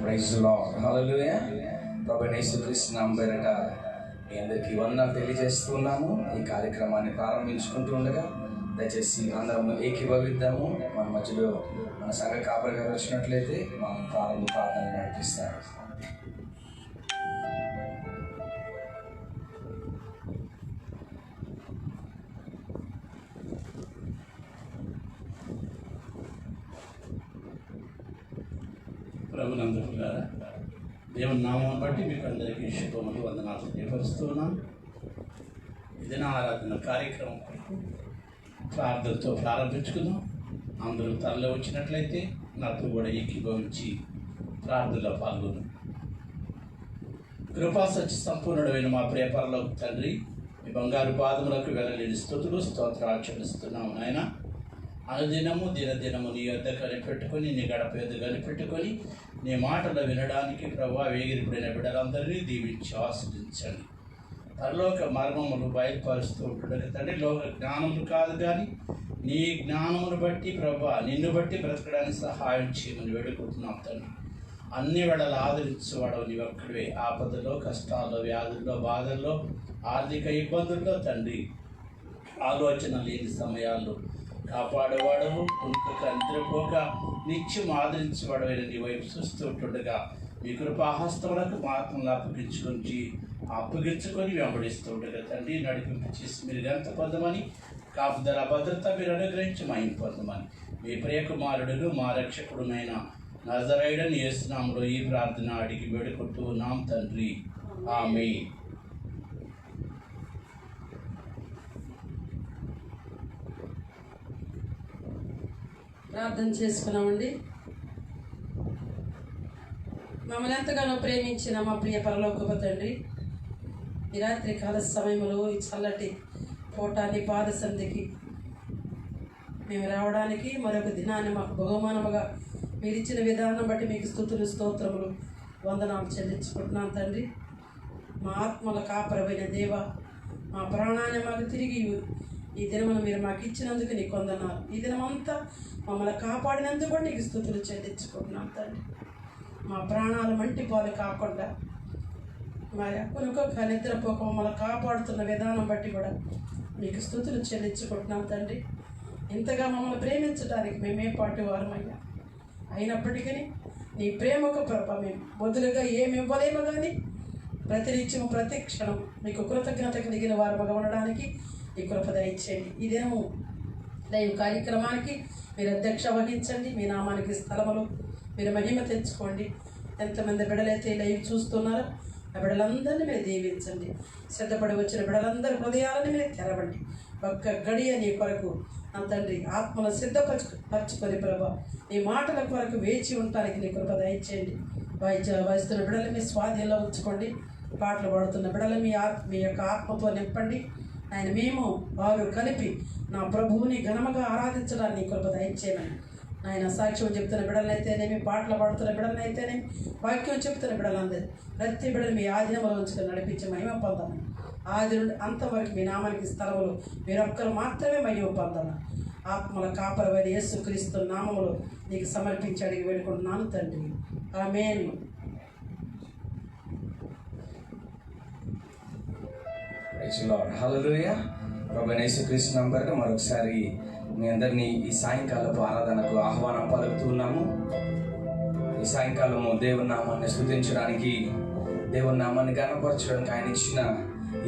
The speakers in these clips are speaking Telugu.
Praise the lord. హల్లెలూయా. ప్రభువైన యేసుక్రీస్తు నామమున పేరట మీ అందరికీ వందనాలు తెలియజేస్తున్నాము. ఈ కార్యక్రమాన్ని ప్రారంభించుకుంటూ ఉండగా దయచేసి అందరం ఏకీభవిద్దాము. మన మధ్యలో మన సంఘ కాపరి గారు వచ్చినట్లయితే మనం ప్రారంభ ప్రార్థన నడిపిస్తారు. ప్రభునందుకులారా, దేవుని నామం బట్టి మీకు అందరికీ శుభములు వందనాలు తెలియపరుస్తున్నాను. ఇదిన ఆరాధన కార్యక్రమం ప్రార్థనతో ప్రారంభించుకుందాం. అందరూ తరలి వచ్చినట్లయితే నాతో కూడా ఏకీభవించి ప్రార్థనలో పాల్గొను. కృపా సత్య సంపూర్ణుడైన మా ప్రియ పరలోక తండ్రి, మీ బంగారు పాదములకు వెళ్ళలేని స్తుతులు స్తోత్రాలు చెల్లిస్తున్నాము నాయన. అనుదినము దినదినము నీ యొద్ద కనిపెట్టుకొని, నీ గడప యొద్ద కనిపెట్టుకొని, నీ మాటలు వినడానికి ప్రభువా వేగిరిపడిన బిడ్డలందరినీ దీవించి ఆస్వాదించండి. పరలోక మర్మములు బయలుపరుస్తూ ఉంటుండగా తండ్రి, లోక జ్ఞానములు కాదు కానీ నీ జ్ఞానమును బట్టి ప్రభువా నిన్ను బట్టి బ్రతకడానికి సహాయం చేయమని వేడుకుంటున్నాం తండ్రి. అన్ని వేళలు ఆదరించేవాడవు నీ ఒక్కడివే. ఆపదలో, కష్టాల్లో, వ్యాధుల్లో, బాధల్లో, ఆర్థిక ఇబ్బందుల్లో తండ్రి, ఆలోచన లేని సమయాల్లో కాపాడేవాడవు. ఉంటుక నిద్రపోక నిత్యం ఆదరించేవాడవైన నీ వైపు చూస్తూ ఉంటుండగా మీ కృపాహస్తములకు మాత్రం అప్పగించుకొని వెంబడిస్తూ ఉండగా తండ్రి, నడిపింపు చేసి మీరు ఎంత పొందమని, కాపుదల భద్రత మీరు అనుగ్రహించి మహిమ పొందమని మీ ప్రియకుమారుడును మా రక్షకుడునైన నజరేయుడైన యేసు నామములో ఈ ప్రార్థన అడిగి వేడుకుంటూ ఉన్నాం తండ్రి, ఆమేన్. ప్రార్థన చేసుకున్నామండి. మమ్మల్ని ఎంతగానో ప్రేమించిన మా ప్రియ పరలోకపు తండ్రి, ఈ రాత్రి కాల సమయంలో ఈ చల్లటి పూటాన్ని పాద సంధికి మేము రావడానికి మరొక దినాన్ని మాకు బహుమానముగా మీరు ఇచ్చిన విధానం బట్టి మీకు స్తుతులు స్తోత్రములు వందనాలు చెల్లించుకుంటున్నాం తండ్రి. మా ఆత్మల కాపరమైన దేవ, మా ప్రాణాన్ని మాకు తిరిగి ఈ దినమును మీరు మాకు ఇచ్చినందుకు నీకు వందనాలు. ఈ దినమంతా మమ్మల్ని కాపాడినందుకు కూడా నీకు స్తుతులు చెల్లించుకుంటున్నాం తండ్రి. మా ప్రాణాలు మంటి పాలు కాకుండా మా కొనుకొక నిద్రపోక మమ్మల్ని కాపాడుతున్న విధానం బట్టి కూడా మీకు స్తుతులు చెల్లించుకుంటున్నాం తండ్రి. ఇంతగా మమ్మల్ని ప్రేమించడానికి మేమే పాటు వారమయ్యా. అయినప్పటికీ నీ ప్రేమకు మేము బదులుగా ఏమి ఇవ్వలేము కానీ ప్రతినిత్యము ప్రతి క్షణం మీకు కృతజ్ఞత కలిగిన వారముగా ఉండడానికి ఈ కృప దయచేయండి. ఈ దినము దైవ కార్యక్రమానికి మీరు అధ్యక్ష వహించండి. మీ నామానికి స్థలములు మీరు మహిమ తెచ్చుకోండి. ఎంతమంది బిడ్డలైతే లైవ్ చూస్తున్నారో ఆ బిడ్డలందరినీ మీరు దీవించండి. సిద్ధపడి వచ్చిన బిడ్డలందరి హృదయాలను మీరు తెరవండి. ఒక్క గడియ నీ కొరకు నా తండ్రి ఆత్మను సిద్ధపరచుకొని ప్రభా నీ మాటల కొరకు వేచి ఉండటానికి నీ కృప దయచేయండి. వహిస్తున్న బిడ్డలు మీ స్వాధీనంలో ఉంచుకోండి. పాటలు పాడుతున్న బిడ్డలు మీ యొక్క ఆత్మతో నింపండి. ఆయన మేము వారు కలిపి నా ప్రభువుని ఘనముగా ఆరాధించడానికి కృప దయచేయమని ఆయన సాక్ష్యం చెప్తున్న బిడ్డలైతేనేమి, పాటలు పాడుతున్న బిడ్డలైతేనేమి, వాక్యం చెప్తున్న బిడ్డలందరూ ప్రతి బిడ్డలు మీ ఆధీనంలో ఉంచుకొని నడిపించి మహిమ పొందమని, ఆది నుండి అంతవరకు మీ నామానికి స్థలములు మీరొక్కరు మాత్రమే మహిమ పొందమని ఆత్మల కాపరమైన యేసుక్రీస్తు నామములో నీకు సమర్పించి అడిగి వేడుకుంటున్నాను తండ్రి, ఆమేన్. హల్లెలూయా. ప్రభువైన యేసుక్రీస్తు నామమున పేరట మరొకసారి మీ అందరినీ ఈ సాయంకాలపు ఆరాధనకు ఆహ్వానం పలుకుతున్నాము. ఈ సాయంకాలము దేవుని నామాన్ని స్తుతించడానికి, దేవుని నామాన్ని గణపరచడానికి ఆయన ఇచ్చిన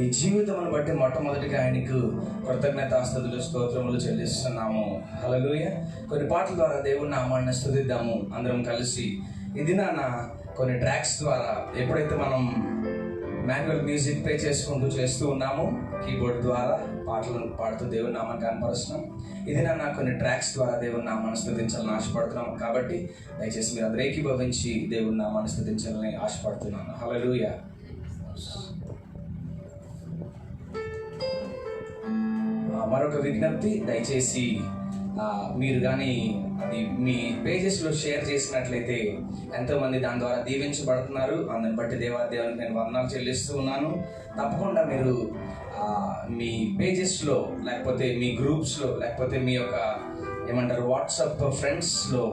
ఈ జీవితమును బట్టి మొట్టమొదటిగా ఆయనకు కృతజ్ఞతాస్తుతులు స్తోత్రములు చెల్లిస్తున్నాము. హల్లెలూయా. కొన్ని పాటల ద్వారా దేవుని నామాన్ని స్తుతిద్దాము అందరం కలిసి. ఇది కొన్ని ట్రాక్స్ ద్వారా ఎప్పుడైతే మనం మాన్యువల్ మ్యూజిక్ ప్లే చేస్తూ ఉన్నాము, కీబోర్డ్ ద్వారా పాటలను పాడుతూ దేవుని నామాన్ని కనపరుస్తున్నాం. ఇది కొన్ని ట్రాక్స్ ద్వారా దేవుని నామాన్ని స్తుతించాలని ఆశపడుతున్నాం. కాబట్టి దయచేసి మీరు అందరూ ఏకీభవించి దేవుని నామాన్ని స్తుతించాలని ఆశపడుతున్నాను. హల్లెలూయా. మరొక విజ్ఞప్తి, దయచేసి మీరు కానీ అది మీ పేజెస్లో షేర్ చేసినట్లయితే ఎంతోమంది దాని ద్వారా దీవించబడుతున్నారు. అందుని బట్టి దేవునికి నేను వందనాలు చెల్లిస్తూ ఉన్నాను. తప్పకుండా మీరు మీ పేజెస్లో, లేకపోతే మీ గ్రూప్స్లో, లేకపోతే మీ యొక్క వాట్సాప్ ఫ్రెండ్స్లో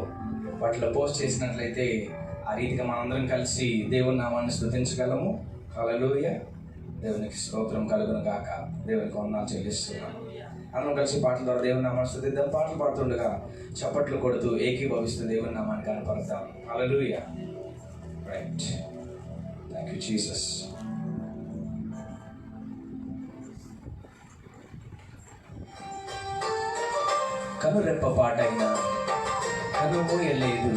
వాటిలో పోస్ట్ చేసినట్లయితే ఆ రీతిగా మనందరం కలిసి దేవుని నామాన్ని స్తుతించగలము. హల్లెలూయా. దేవునికి స్తోత్రం కలుగును గాక. దేవునికి వందనాలు చెల్లిస్తున్నాను. అందరం కలిసి పాటల ద్వారా దేవుని నామాన్ని స్తుతిద్దాం. పాటలు పాడుతుండగా చప్పట్లు కొడుతూ ఏకీభవిస్తూ దేవుని నామాన్ని కనపడతాం. Hallelujah. Right. Thank you Jesus. కనురెప్ప పాటైనా కనుమూయలేదు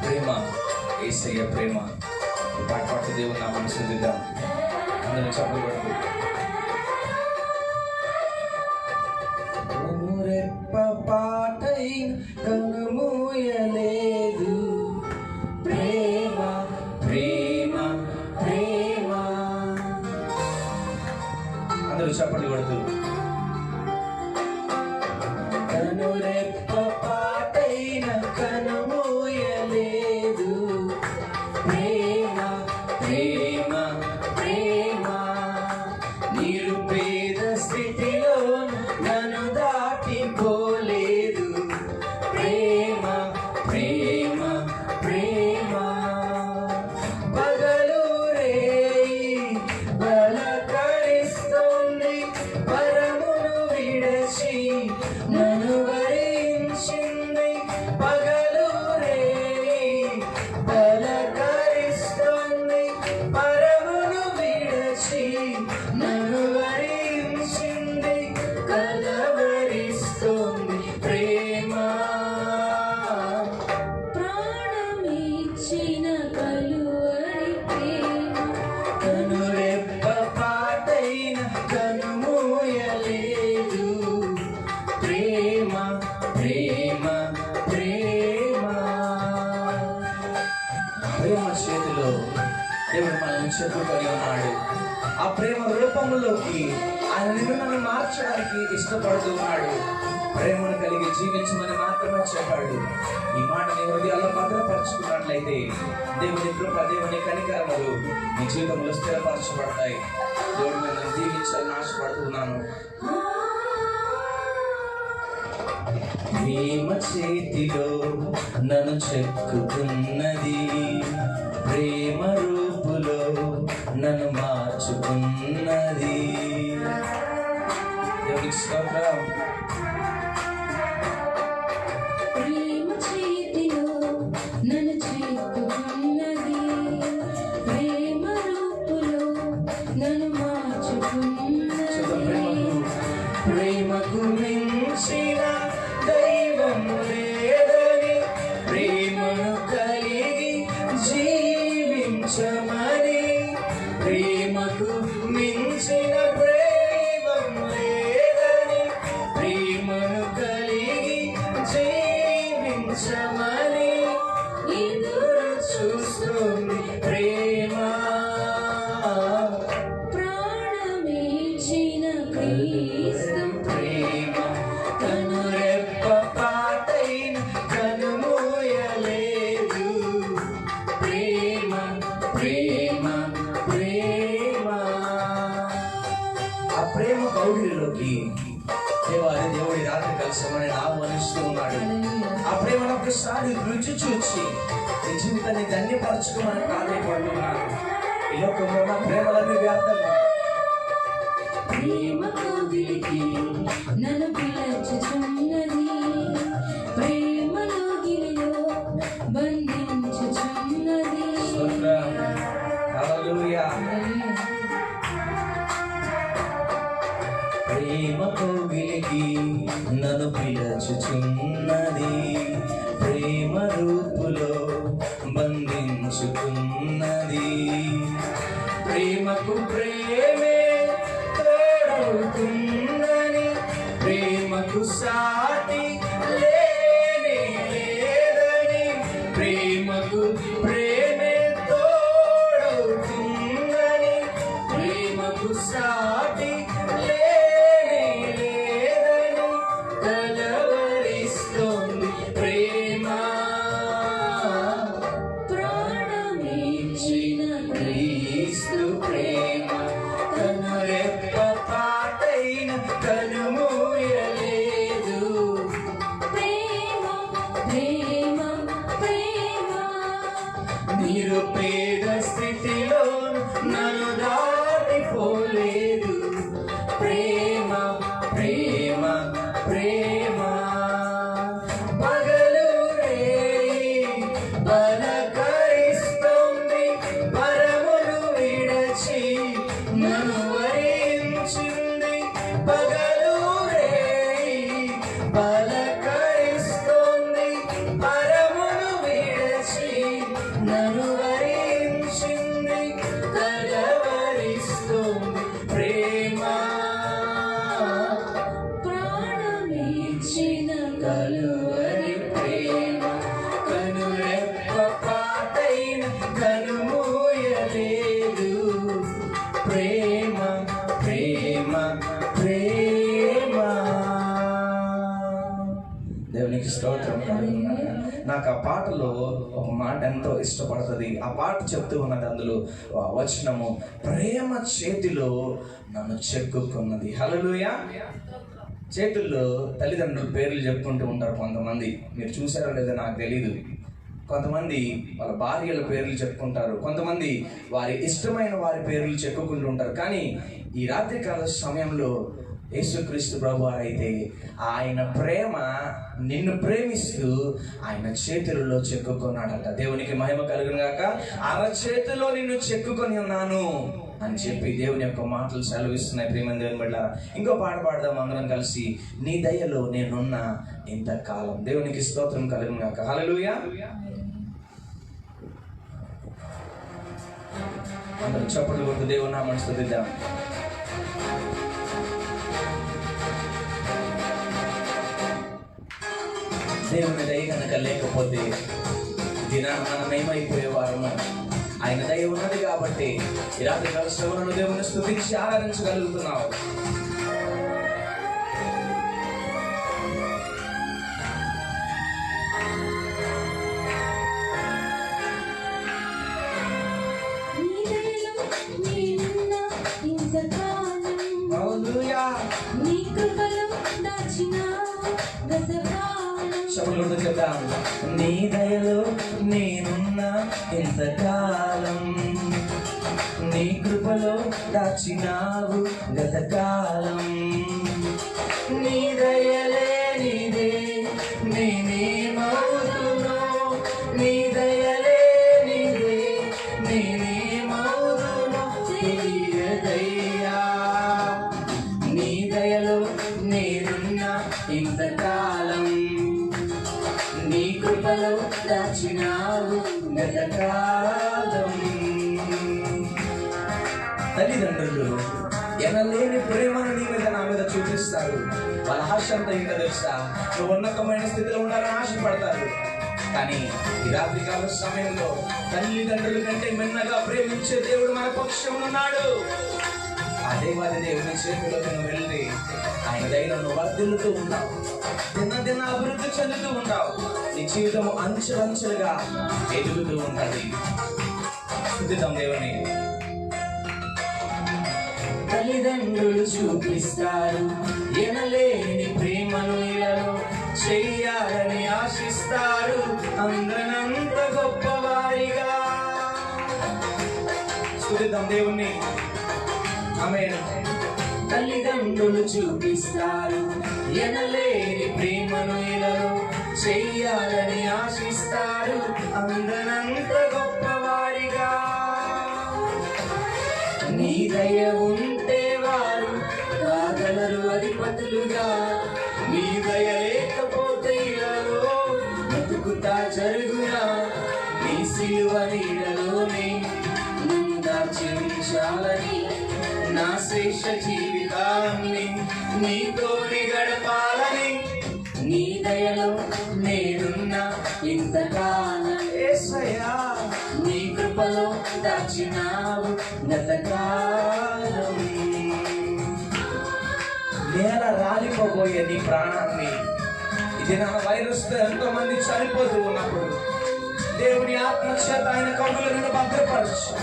ప్రేమ, యేసయ్య ప్రేమ. ఈ పాట పాడుతూ దేవుని నామాన్ని స్తుతిద్దాం. అందరూ చప్పట్లు కొడుతూ. కనురెప్ప పాటైన కనుమూయలేదు ప్రేమ, ప్రేమ, ప్రేమ. అందరూ చప్పట్లు కొడుతూ. కనురెప్ప పాటైన కనుమూయలేదు ప్రేమ, ప్రేమ, ప్రేమ. నిరుపేద స్థితిలో నన్ను దాటిపోలేదు ప్రేమ, ప్రేమ, ప్రేమ. పగలు రేయి బలకరిస్తుంది, పరమును విడచి నన్ను వరించింది. పగలు రేయి బలకరిస్తుంది, పరమును విడచి నన్ను వరించింది. కలవరిస్తుంది ప్రేమ, ప్రాణమిచ్చిన కలువరి ప్రేమ. కనురెప్ప పాటైన కనుమూయలేదు ప్రేమ, ప్రేమ, ప్రేమ. ప్రేమ చేతిలో దేవుడు మనల్ని చెప్పుకొని ఉన్నాడు. ఆ ప్రేమ రూపంలోకి ఆయన నిన్ను నన్ను మార్చడానికి ఇష్టపడుతూ ఉన్నాడు. ప్రేమను కలిగి జీవించమని మాత్రమే చెప్పాడు. ఈ మాట నీ హృదయాల్లో భద్రపరచుకున్నట్లయితే దేవుని కృప, దేవుని కనికరములు నీ జీవితంలో స్థిరపరచబడతాయి. దేవుడు మిమ్మల్ని దీవించాలని ఆశపడుతున్నాను. ప్రేమ చేతిలో నన్ను చెక్కుతున్నది, ప్రేమ రూపులో నన్ను మార్చుకున్నది. దేవునికి స్తోత్రం. ప్రేమ చేతిలో నన్ను చేతుకున్నది, ప్రేమ రూపులో నన్ను మార్చుకున్నది. ప్రేమకు మించిన దైవం లేదని, ప్రేమను కలిగి జీవించమని. ప్రేమకు మించిన ప్రేమం లేదని, ప్రేమను కలిగి జీవించమని ఎదురు చూస్తుంది ప్రేమ. ప్రాణమిచ్చిన క్రీస్తు ప్రేమ కనురెప్ప పాటైన కనుమూయలేదు ప్రేమ, ప్రేమ, ప్రేమ. ఆ ప్రేమ కౌగిలిలోకి దేవుడి రాత్రి కలిసమని ఆహ్వానిస్తూ ఉన్నాడు. ఆ ప్రేమను ఒకసారి రుచి చూచి నీ జీవితాన్ని ధన్యపరచుకోమని ప్రాధాన్యపడుతున్నాను. ఈ లోకంలో నా ప్రేమలన్నీ వ్యర్థం. ప్రేమ కోగిలికి నన్ను పిలచుచున్నది, ప్రేమలో గిరిలో బంధించుచున్నది. స్తోత్రం. హల్లెలూయా. ప్రేమ కోగిలికి నన్ను పిలచుచున్నది, ప్రేమ రూపులో బంధించుకున్నది. ప్రేమకు ప్రేమే తోడవుతుందని, ప్రేమకు సాటి లేనే లేదని. ప్రేమకు ప్రేమే తోడవుతుందని, ప్రేమకు సాటి లేనే లేదని. కలవరిస్తోంది ప్రేమ. ప్రాణమిచ్చిన క్రీస్తు ప్రేమ కనురెప్ప పాటైన కనుమూయలేదు. ప్రేమ, ప్రేమ, నిరుపేద స్థితిలో నన్ను దాటిపోలేదు. ప్రేమ ప్రేమ ప్రేమ పగలు రేయి పలకరిస్తోంది, పరమును విడచి నన్ను వరించింది. పగలు రేయి పలకరిస్తోంది, పరమును విడచి నన్ను వరించింది. కలవరిస్తోంది ప్రేమ, ప్రాణమిచ్చిన కలువరి ప్రేమ. కనురెప్ప పాటైన కనుమూయలేదు. ప్రేమ ప్రేమ ప్రేమ. దేవునికి స్తోత్రం కలుగునుగాక. నాకు ఆ పాటలో ఒక మాట ఎంతో ఇష్టపడుతుంది. ఆ పాట చెప్తూ ఉన్నది, అందులో ఆ వచనము, ప్రేమ చేతిలో నన్ను చెక్కుకున్నది. హల్లెలూయా. చేతుల్లో తల్లిదండ్రుల పేర్లు చెప్పుకుంటూ ఉంటారు కొంతమంది. మీరు చూసారో లేదో నాకు తెలీదు. కొంతమంది వాళ్ళ భార్యల పేర్లు చెప్పుకుంటారు, కొంతమంది వారి ఇష్టమైన వారి పేర్లు చెప్పుకుంటూ ఉంటారు. కానీ ఈ రాత్రికాల సమయంలో యేసుక్రీస్తు ప్రభువారు అయితే ఆయన ప్రేమ నిన్ను ప్రేమిస్తూ ఆయన చేతులలో చెక్కుకున్నాడట. దేవునికి మహిమ కలుగునుగాక. అరచేతిలో నిన్ను చెక్కుకొని ఉన్నాను అని చెప్పి దేవుని యొక్క మాటలు సెలవిస్తున్నాయి. ప్రియమైన దేవుని బిడ్డలారా, ఇంకో పాట పాడదాం అందరం కలిసి. నీ దయలో నేనున్న ఇంతకాలం. దేవునికి స్తోత్రం కలుగునుగాక. హల్లెలూయా. అందరం చప్పట్లు కొడుతూ దేవుని నామమును స్తుతిద్దాం. దేవుని దయ కనుక లేకపోతే దినాన్ని మనం ఏమైపోయేవారము. ఆయన దయ ఉన్నది కాబట్టి ఈ రాత్రి కాల శ్రమలను దేవుని స్తుతించి ఆరాధించగలుగుతున్నావు. నీ దయలో నేనున్న ఇంతకాలం, హల్లెలూయా. నీ కృపలో దాచిన గతకాలం. శబ్దంతో చెప్తాం. నీ దయలో నేనున్న ఇంతకాలం, నీ కృపలో దాచినావు గతకాలం. నీ దయలేనిదే నేనేమవుతునో, నీ దయలేనిదే నేనేమవుతునో తెలియదయ్యా. నీ దయలో నేనున్న ఇంతకాలం, నీ కృపలో దాచినావు గతకాలం. తల్లిదండ్రులు ఎనలేని ప్రేమను నీ మీద నా మీద చూపిస్తారు. వాళ్ళ ఆశ అంతా ఇంకా తెలుసా, నువ్వు ఉన్నతమైన స్థితిలో ఉండాలని ఆశపడతారు. కానీ ఈ రాత్రికాల సమయంలో తల్లిదండ్రుల కంటే మిన్నగా ప్రేమించే దేవుడు మన పక్షంలో ఉన్నాడు. ఆ దేవాది దేవుని చేతిలోకి నువ్వు వెళ్ళి ఆయన దయలో నువ్వు వర్ధిల్లుతూ ఉంటావు, దిన అభివృద్ధి చెందుతూ ఉంటావు. నీ జీవితము అంచెలంచెలుగా ఎదుగుతూ ఉంటుంది. స్తుతిద్దాం దేవుని. తల్లిదండ్రులు చూపిస్తారు ఎనలేని ప్రేమను ఇలలో చెయ్యాలని ఆశిస్తారు, అందనంత గొప్పవారిగా. స్తుతిద్దాం దేవుణ్ణి. ఆమేన్. తల్లిదండ్రులు చూపిస్తారు ఎనలేని ప్రేమను ఇలలో చెయ్యాలని ఆశిస్తారు, అందనంత గొప్పవారిగా. నీ దయ ఉంటే వారు కాగలరు అధిపతులుగా, నీ దయ లేకపోతే ఇలలో బతుకుతా జరుగునా. నీ సిలువ నీడలోనే నన్ను దాచించాలని, నా శేష జీవితాన్ని నీతోని గడపాలని. నీ దయలో నేనున్న ఇంతకాలం యేసయ్యా, నీ కృపలో దాచినావు గతకాలం. నేల రాలిపోబోయే నీ ప్రాణాన్ని ఇది నా వైరస్తో ఎంతో మంది చనిపోతూ ఉన్నప్పుడు దేవుని ఆత్మ చేత ఆయన కబులను భద్రపరచు.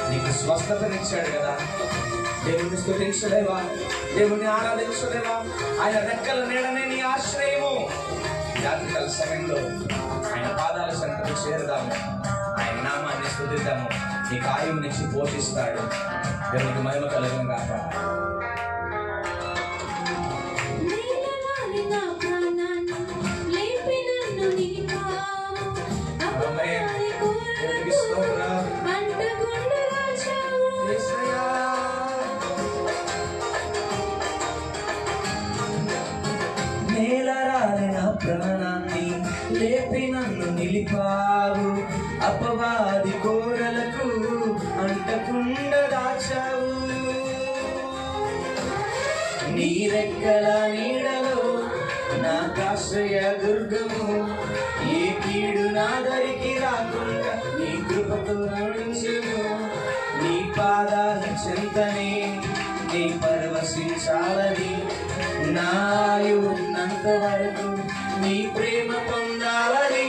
నీకు స్వస్థతనిచ్చాడు కదా. దేవుని స్తుతించలేవా? దేవుని ఆరాధించలేవా? ఆయన రెక్కల నీడనే నీ ఆశ్రయము. రాత్రికాల సమయంలో ఆయన పాదాల సంతకు చేరదాము, ఆయన నామాన్ని స్తుతిద్దాము. నీ కార్యం నుంచి పోషిస్తాడు. దేవునికి మహిమ కలుగును గాక. నేలరాలిన ప్రాణాన్ని లేపి నన్ను నిలిపావు, అపవాది కోరలకు అంటకుండా దాచావు. నీ రెక్కల నీడలో నాకాశ్రయ దుర్గము, ఏ కీడు నా దరికి రాకుండా నీ కృపతో నడుచును. నీ పాదాల చెంతనే నీ పరవశించాలని, నాయు ఉన్నంత వరకు నీ ప్రేమ పొందాలని,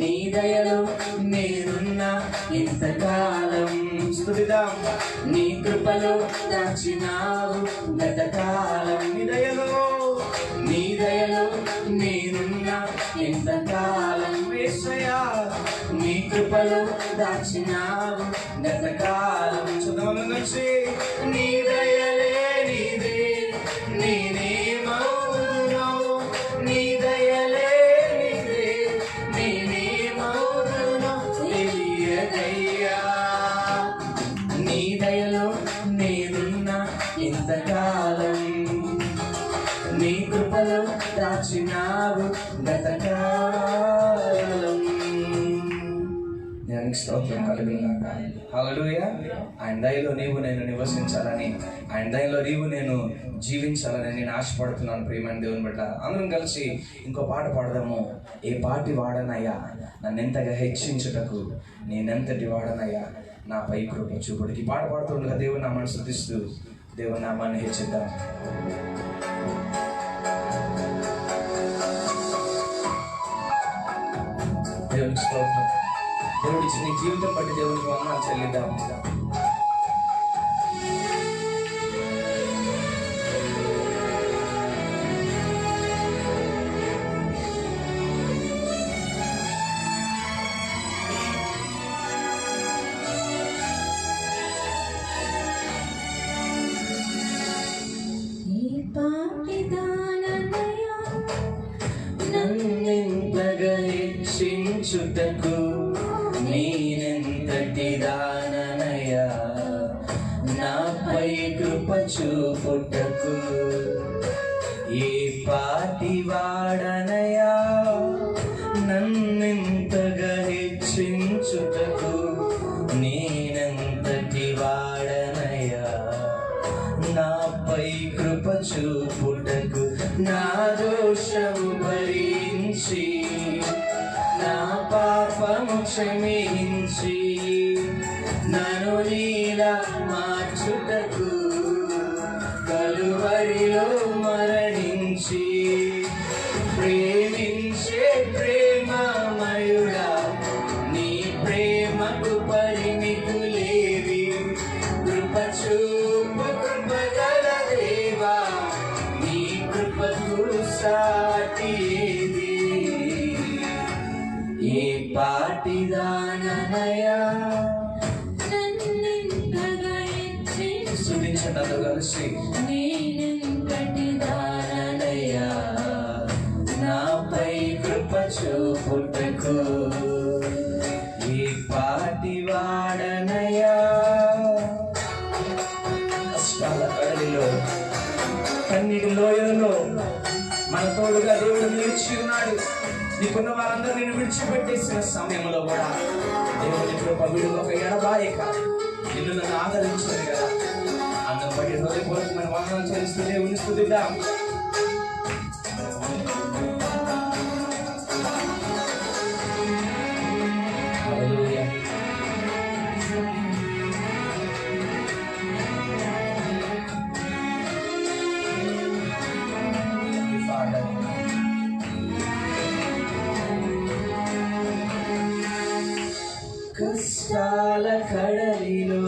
నీ దయలో నేనున్నా ఇంతకాలం. స్తుతిద్దాం. నీ కృపలో దాచినావు గతకాలం. నీ దయలో నేనున్నా ఇంతకాలం. యేసయ్యా నీ కృపలో దాచినావు గతకాలం. చూద్దాం నుంచి. నీ దయలే నీదే నేనేమవుదునో, నీ దయలే నీదే నేనేమవుదునో తెలియదయ్యా. నీ దయలో నేనున్నా ఇంతకాలం, నీ కృపలో దాచినావు గతకాలం. దేవునికి స్తోత్రం కలుగునుగాక. హల్లెలూయా. ఆయన దయలో నీవు నేను నివసించాలని, ఆయన దయలో నీవు నేను జీవించాలని నేను ఆశపడుతున్నాను. ప్రియమైన దేవుని బిడ్డ, అందరం కలిసి ఇంకో పాట పాడదాము. ఏ పాటి వాడనయ్యా నన్నెంతగా హెచ్చించుటకు, నేనెంతటి వాడనయ్యా నాపై కృప చూపుడికి. పాట పాడుతుండగా దేవుని నామాన్ని స్తుతిస్తూ దేవుని నామాన్ని హెచ్చిద్దాం. దేవునికి స్తోత్రం. దేవుడి నీ జీవితం బట్టి దేవునికి వందనాలు చెల్లిద్దాం. నన్నెంతగా హెచ్చించుటకు, నేనెంతటి దాననయ్యా నాపై కృప చూపుటకు. ఏ పాటి వాడనయ్యా నన్నెంతగా హెచ్చించుటకు, నేనెంతటి వాడనయ్యా నాపై కృప చూపుటకు. నా దోషము భరించి, నా పాపము క్షమించి, నన్ను నీలా మార్చుటకు కలువరిలో మరణించి, ప్రేమించే ప్రేమమయుడా నీ ప్రేమకు పరిమితులేవి. కృప చూపు కృపగల దేవా, నీ కృపకు సాటి ఏది. ఏ పాటిదాననయ్యా స్తుతించండి అందరూ కలిసి. నేనెంతటి దాననయ్యా నాపై కృప చూపుటకు, ఏ పాటి వాడనయ్యా. కష్టాల కడలిలో కన్నీటి లోయలలో మన తోడుగా దేవుడు నిలిచి ఉన్నాడు. నీకున్న వారందరూ నేను విడిచిపెట్టేసిన సమయంలో కూడా దేవుని కృప విడువక ఎడబాయక నిన్ను నన్ను ఆదరించాడు కదా. అందరూ బట్టి హృదయపూర్వకమైన వందనాలు చెల్లిస్తూ దేవుని స్తుతిద్దాం. హల్లెలూయా. కష్టాల కడలిలో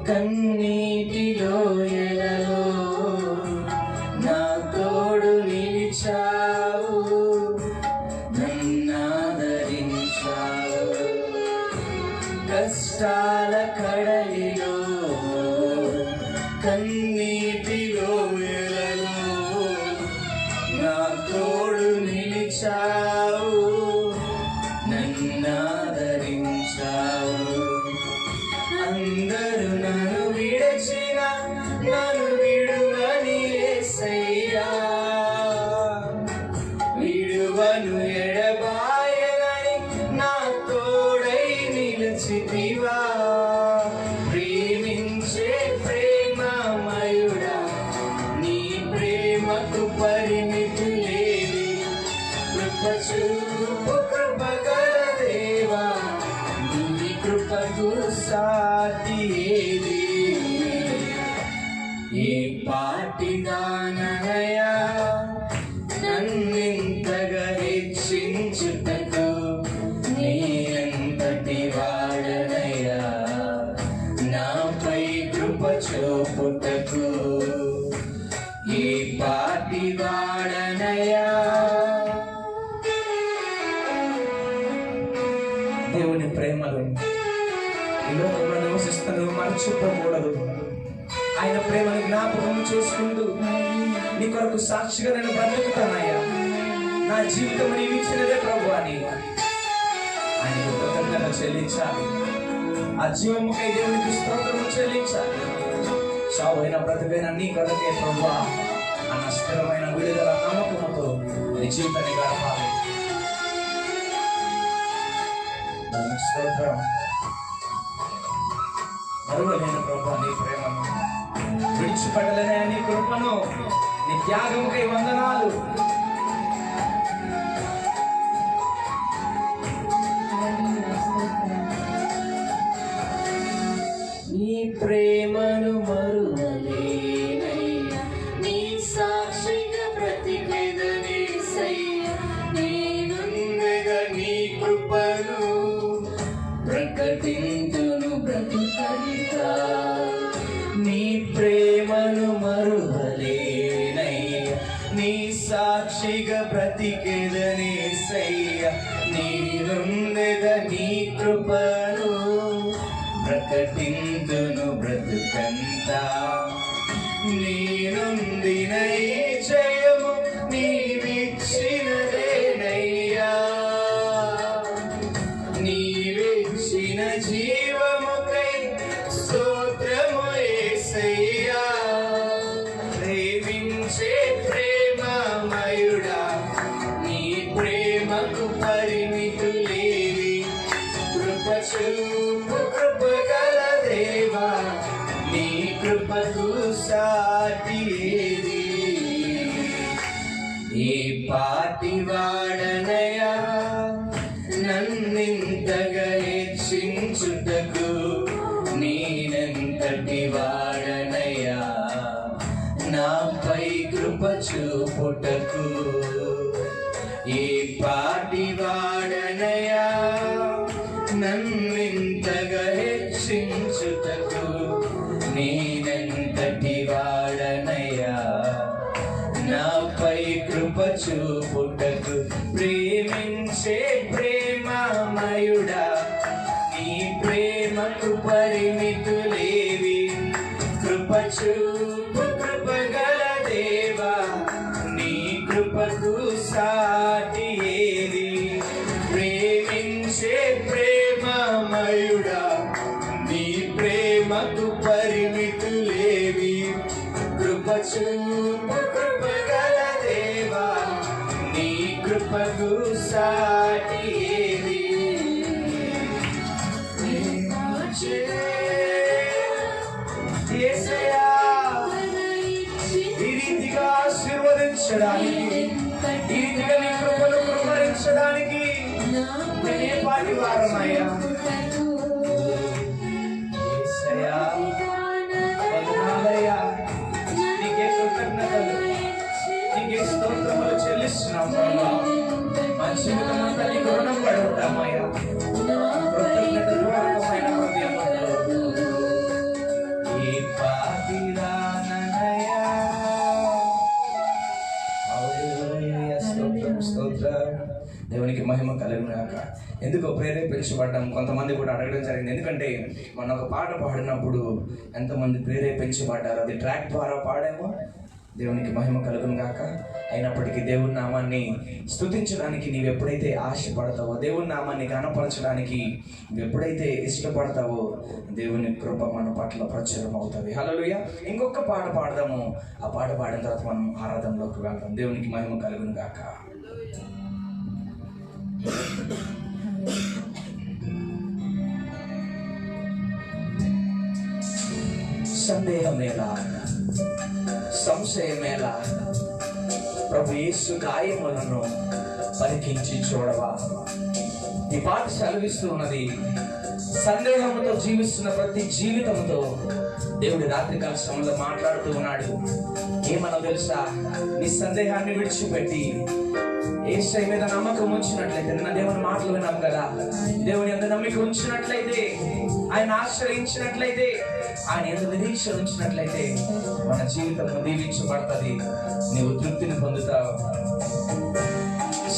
కన్నీటిలో ఎలలో నా తోడు నిలిచావు, నన్నాదరించావు. కష్టాల కడలిలో కన్నీటిలో వేళలో నా తోడు నిలిచావు, నన్నాదరించావు. అందరూ నన్ను విడచిన నన్ను విడువని యేసయ్యా, విడువను ఎడబాయనని నా తోడై నిలిచితివా. ప్రేమించే ప్రేమమయుడా, నీ ప్రేమకు పరిమితులేవి. కృప చూపు కృపగల దేవా, నీ కృపకు సాటి ఏది. ఏ పాటిదాననయా నన్నింతగా హెచ్చించుటకు, నేనంతటి వాడనయ్యా నాపై కృప చూపుటకు. ఏ పాటి వాడనయ్యా. దేవుని ప్రేమలు ఈ లోకంలో నివసిస్తూ మర్చిపోకూడదు. ఆయన ప్రేమను జ్ఞాపకం చేసుకుంటూ నీ కొరకు సాక్షిగా నేను బ్రతుకుతానయ్యా, నా జీవితం నీవు ఇచ్చినదే ప్రభు అని ఆయన కృతజ్ఞత చెల్లించాలి. ఆ జీవముకై దేవునికి స్తోత్రము చెల్లించాలి. చావైన బ్రతుకైన నీ కొరకే ప్రభు అన్న స్థిరమైన విడుదల నమ్మకముతో నీ జీవితాన్ని గడపాలి. స్తోత్రం. మరువలేని ప్రభు నీ ప్రేమను, విడిచిపెట్టలేని నీ కృపను, నీ త్యాగముకై వందనాలు. నీ ప్రేమను మరువలేనయ్యా, నీ సాక్షిగా బ్రతికెదనేసయ్యా. నేనుండగా నీ కృపను ప్రకటింతును బ్రతుకంతా. నీ ప్రేమను మరువలేనయ్యా, నీ సాక్షిగా బ్రతికెదనేసయ్యా. నేనుండగా నీ కృపను ప్రకటింతును బ్రతుకంతా. నేనుందిన ఈ జయము నీవిచ్చినదేనయ్యా, నీవిచ్చిన జీవముకై స్తోత్రము యేసయ్యా. ప్రేమించే ప్రేమమయుడా, నీ ప్రేమకు పరిమితులేవి. కృప చూపు కృపగల దేవా, నీ కృపకు సాటి ఏది. ఏ పాటి వాడనయ్యా నన్నింతగా హెచ్చించుటకు, నేనెంతటి వాడనయ్యా నాపై కృప చూపుటకు. ఏ పాటి వాడనయ్యా నన్నింతగా హెచ్చించుటకు, నేనెంతటి వాడనయ్యా నాపై కృప చూపుటకు. ప్రేమించే ప్రేమమయుడా, నీ ప్రేమకు పరిమితులేవి. కృప చూపు కృపగల దేవా, నీ కృపకు సాటి ఏది. ప్రేమించే ప్రేమమయుడా, నీ ప్రేమకు పరిమితులేవి. కృప చూపు కృపగల దేవా, నీ కృపకు సాటి ఏది. యేసయ్యా, ఈ రీతిగా ఆశీర్వదించడానికి, ఈ రీతిగా నీ కృపను కృపరించడానికి నేను ఏ పాటి వారమయ్యా. యేసయ్యా, వందనాలయ్యా, నీకే కృతజ్ఞతలు, నీకే స్తోత్రములు చెల్లిస్తున్నాం ప్రభా. మా జీవితం అంతా నీకు రుణం పడి ఉంటామయ్యా. కృతజ్ఞతపూర్వకమైన హృదయముతో ఈ పాపిరాననయ్యా. హల్లెలూయా, స్తోత్రం స్తోత్రం. దేవునికి మహిమ కలుగును గాక. ఎందుకో ప్రేరేపించ ప్రేరేపించబడ్డాం. కొంతమంది కూడా అడగడం జరిగింది, ఎందుకంటే మనం ఒక పాట పాడినప్పుడు ఎంతమంది ప్రేరేపించబడ్డారు, అది ట్రాక్ ద్వారా పాడామో. దేవునికి మహిమ కలుగును గాక. అయినప్పటికీ దేవుని నామాన్ని స్తుతించడానికి నీవు ఎప్పుడైతే ఆశపడతావో, దేవుని నామాన్ని గణపరచడానికి నువ్వు ఎప్పుడైతే ఇష్టపడతావో, దేవుని కృప మన పట్ల ప్రచురం అవుతుంది. హల్లెలూయా. ఇంకొక పాట పాడదాము. ఆ పాట పాడిన తర్వాత మనం ఆరాధనలోకి వెళ్తాం. దేవునికి మహిమ కలుగును గాక. సందేహమేలా, సంశయమేలా, ప్రభు యేసు గాయములను పరికించి చూడవా. ఈ పాట సెలవిస్తూ ఉన్నది, సందేహంతో జీవిస్తున్న ప్రతి జీవితంతో దేవుడి రాత్రికాల సమయంలో మాట్లాడుతూ ఉన్నాడు. ఏమన్నా తెలుసా, నీ సందేహాన్ని విడిచిపెట్టి యేసై మీద నమ్మకం ఉంచినట్లయితే, నిన్న దేవుని మాటలు విన్నాం కదా, దేవుని ఎంత నమ్మకం ఉంచినట్లయితే, ఆయన ఆశ్రయించినట్లయితే, ఆయన ఎంత నిరీక్షణ ఉంచినట్లయితే మన జీవితం దీవించబడుతుంది. నీవు తృప్తిని పొందుతావు.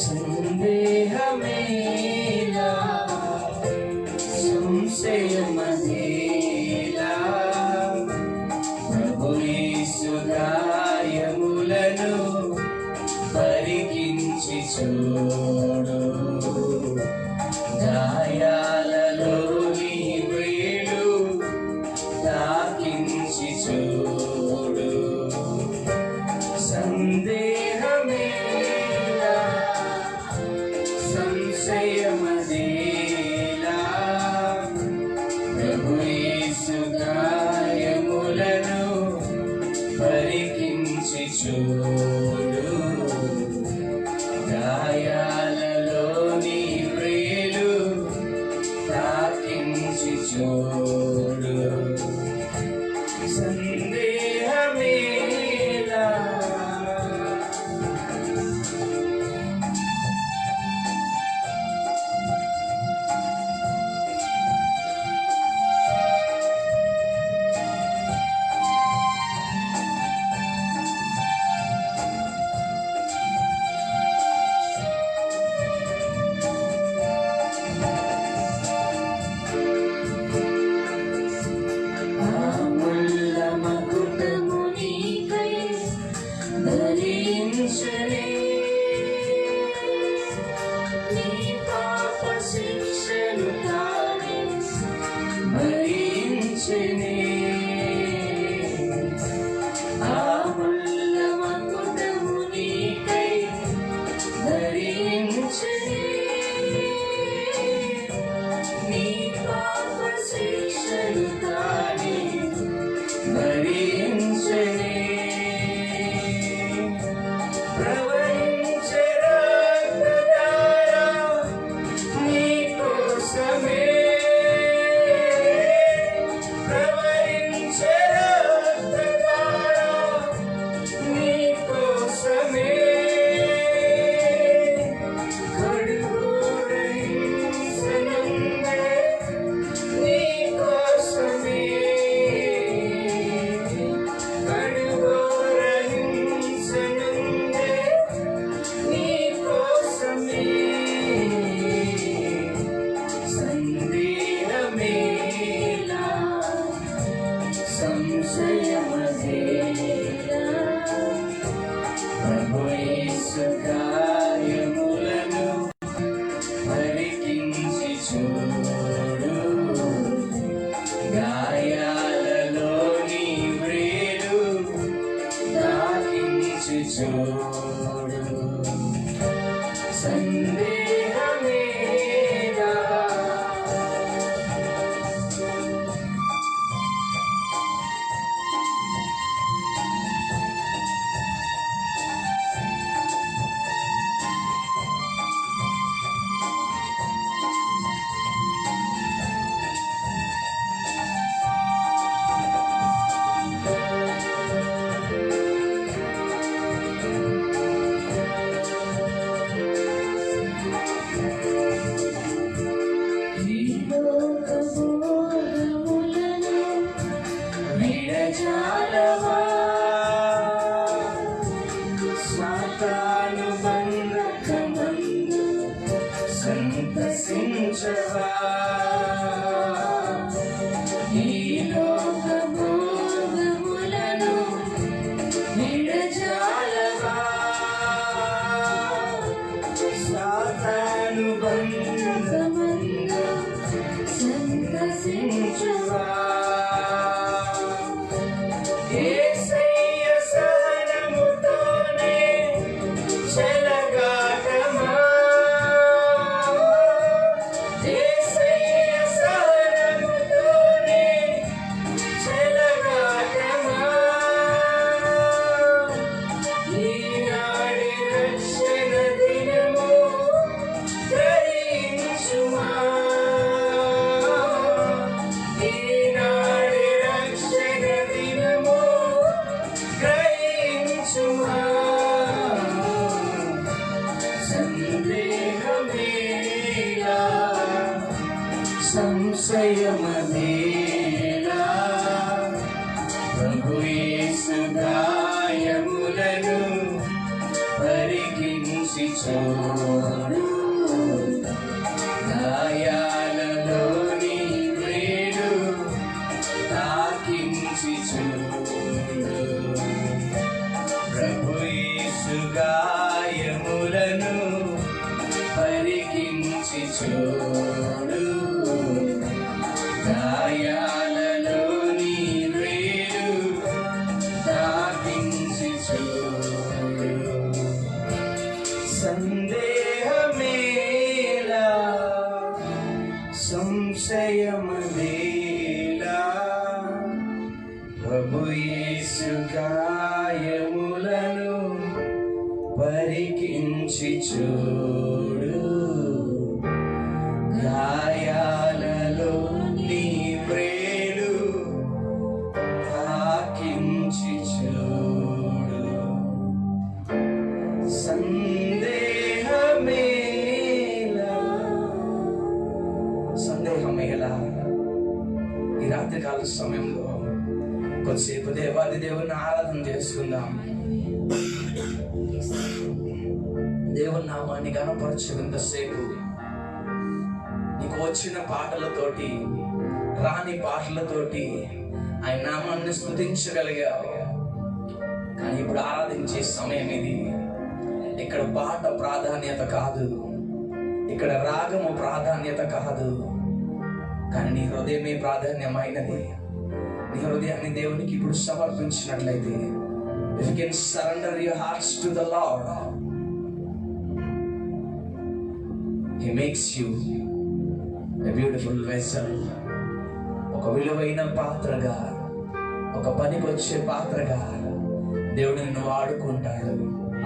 సందేహమేలా, సంశయమేలా, ప్రభు యేసు గాయములను పరికించి చూడు. గాయాలలో నీ వేలు తాకించి చూడు. సందేహమేలా, సంశయమేలా, ప్రభు యేసు గాయములను పరికించి చూడు. గాయాలలో నీ వ్రేలు తాకించి చూడు. సందేహమేలా. ఈ లోక భోగములను విడజాలవా సాతాను బంధమందు సంతసించువా యేసయ్య సహనముతోనే చెలగాటమా యేసయ్య సహనముతోనే చెలగాటమా ఈనాడి రక్షణ దినము గ్రహించుమా ఈనాడి రక్షణ దినము గ్రహించుమా సందేహమేలా సంశయమేలా ప్రభు యేసు గాయములను పరికించి చూడు గాయాలలోని వేడు తాకించి చూడు ప్రభు యేసు గాయములను పరికించి చూడు గాయాలలోని వేడు తాకించి చూడు సందేహమేలా సంశయమేలా ప్రభు యేసు గాయములను పరికించి చూడు గాయాలలో నీ వ్రేలు తాకించి చూడు సందేహమేలా ఈ రాత్రికాల సమయంలో కొద్దిసేపు దేవాది దేవుని ఆరాధన చేసుకుందాం. దేవుని నామాన్ని గణపరచుకున్నంతసేపు నీకు వచ్చిన పాటలతోటి రాని పాటలతోటి ఆయన నామాన్ని స్తుతించగలిగావు. కానీ ఇప్పుడు ఆరాధించే సమయం ఇది. ఇక్కడ పాట ప్రాధాన్యత కాదు, ఇక్కడ రాగము ప్రాధాన్యత కాదు, కానీ నీ హృదయమే ప్రాధాన్యమైనది. నీ హృదయాన్ని దేవునికి ఇప్పుడు సమర్పించినట్లయితే, if you can surrender your hearts to the Lord, He makes you a beautiful vessel. ఒక విలువైన పాత్రగా, ఒక పనికొచ్చే పాత్రగా దేవుడు నిన్ను వాడుకుంటాడు.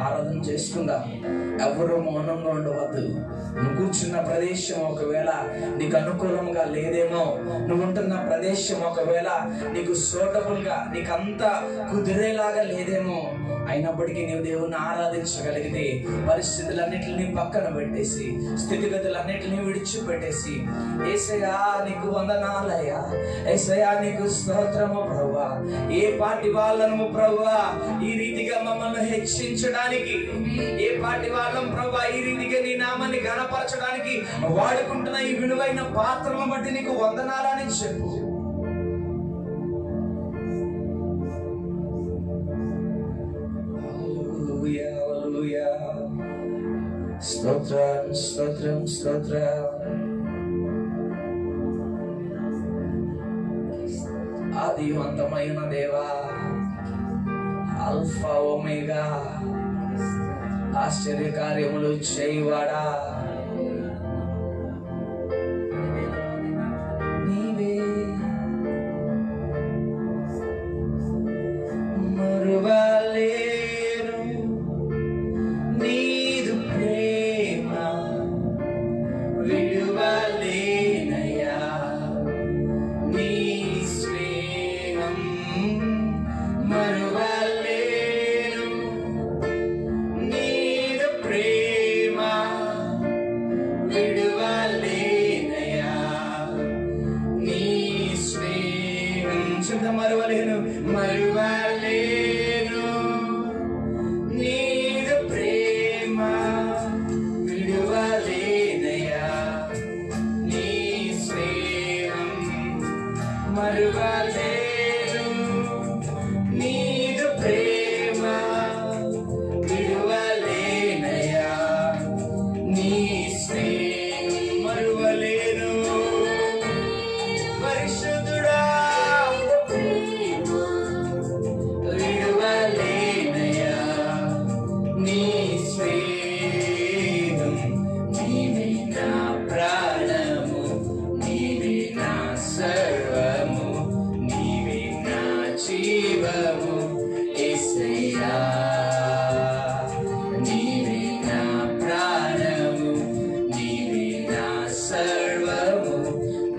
ఆరాధన చేసుకుందాం. ఎవరు మౌనంగా ఉండవద్దు. నువ్వు కూర్చున్న ప్రదేశం ఒకవేళ నీకు అనుకూలంగా లేదేమో, నువ్వు ఉంటున్న ప్రదేశం ఒకవేళ నీకు సూటబుల్గా, నీకు అంత కుదిరేలాగా లేదేమో, అయినప్పటికీ నీవు దేవుణ్ణి ఆరాధించగలిగితే పరిస్థితులన్నిటిని పక్కన పెట్టేసి, స్థితిగతులన్నిటిని విడిచిపెట్టేసి, యేసయ్యా నీకు వందనాలయ్యా, యేసయ్యా నీకు స్తోత్రము ప్రభువా, ఏ పాటి వాళ్ళను ప్రభువా ఈ రీతిగా మమ్మల్ని హెచ్చించడానికి, ఏ పాటి వాళ్ళం ప్రభువా ఈ రీతిగా నీ నామాన్ని ఘనపరచడానికి వాడుకుంటున్న ఈ విలువైన పాత్రను బట్టి నీకు వందనాలని చెప్పు. స్తోత్రం స్తోత్రం స్తోత్రం. ఆదివంతమైన దేవా, ఆల్ఫా ఒమేగా, ఆశ్చర్య కార్యములు చేయవాడా, నీవే మరువలేను నీదు ప్రేమ, విడువలేనయ్యా నీ స్నేహం, మరువలేను నీదు ప్రేమ, విడువలేనయ్యా నీ స్నేహం. చెప్తా, మరువలేను మరువలేను నీదు ప్రేమ, విడువలేనయ్యా నీ మరువలేను నీదు ప్రేమ విడువలేనయా నీ స్నేహం మరువలేను పరిశుద్ధుడా విడువలేనయా నీ స్నేహం నీవే నా ప్రాణము నీవే నా సర్వము నీవే నా జీవము యేసయ్యా నీవే నా ప్రాణము నీవే నా సర్వము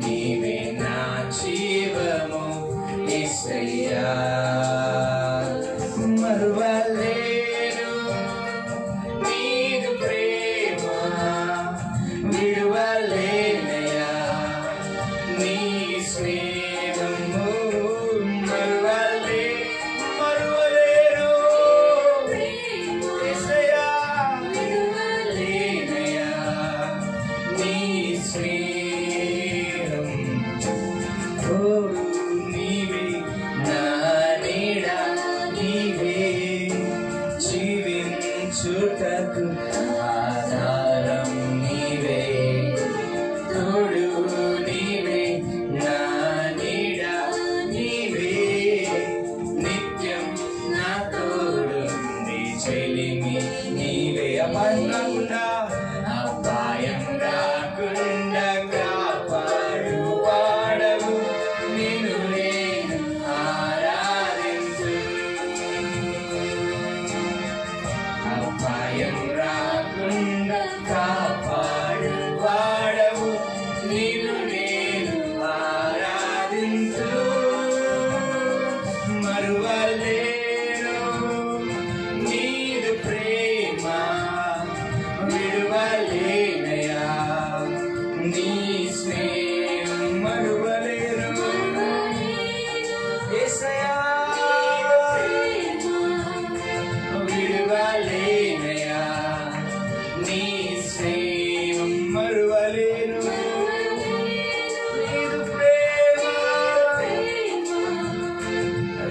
నీవే నా జీవము యేసయ్యా మరువలేను నీదు ప్రేమ విడువలేనయా నీ స్నేహము మరువలేను యేసయ్యా విడువలేనయా నీ స్నేహం నీవే నా నీడ నీవే జీవించుటకు ఆధారం నీవే తోడు నీవే నా నీడ నీవే నిత్యం నా తోడుంది చెలిమి నీవే అపాయం రాకుండా కాపాడు వాడవు నిన్ను నేను ఆరాధించు అపాయం రాకుండా కాపాడు వాడవు నిన్ను నేను ఆరాధించు మరువలేను నీదు ప్రేమ విడువలేనయా నీ స్నేహం మరువలేను యేసయ్యా విడువలేనయా నీ స్నేహం మరువలేను నీదు ప్రేమ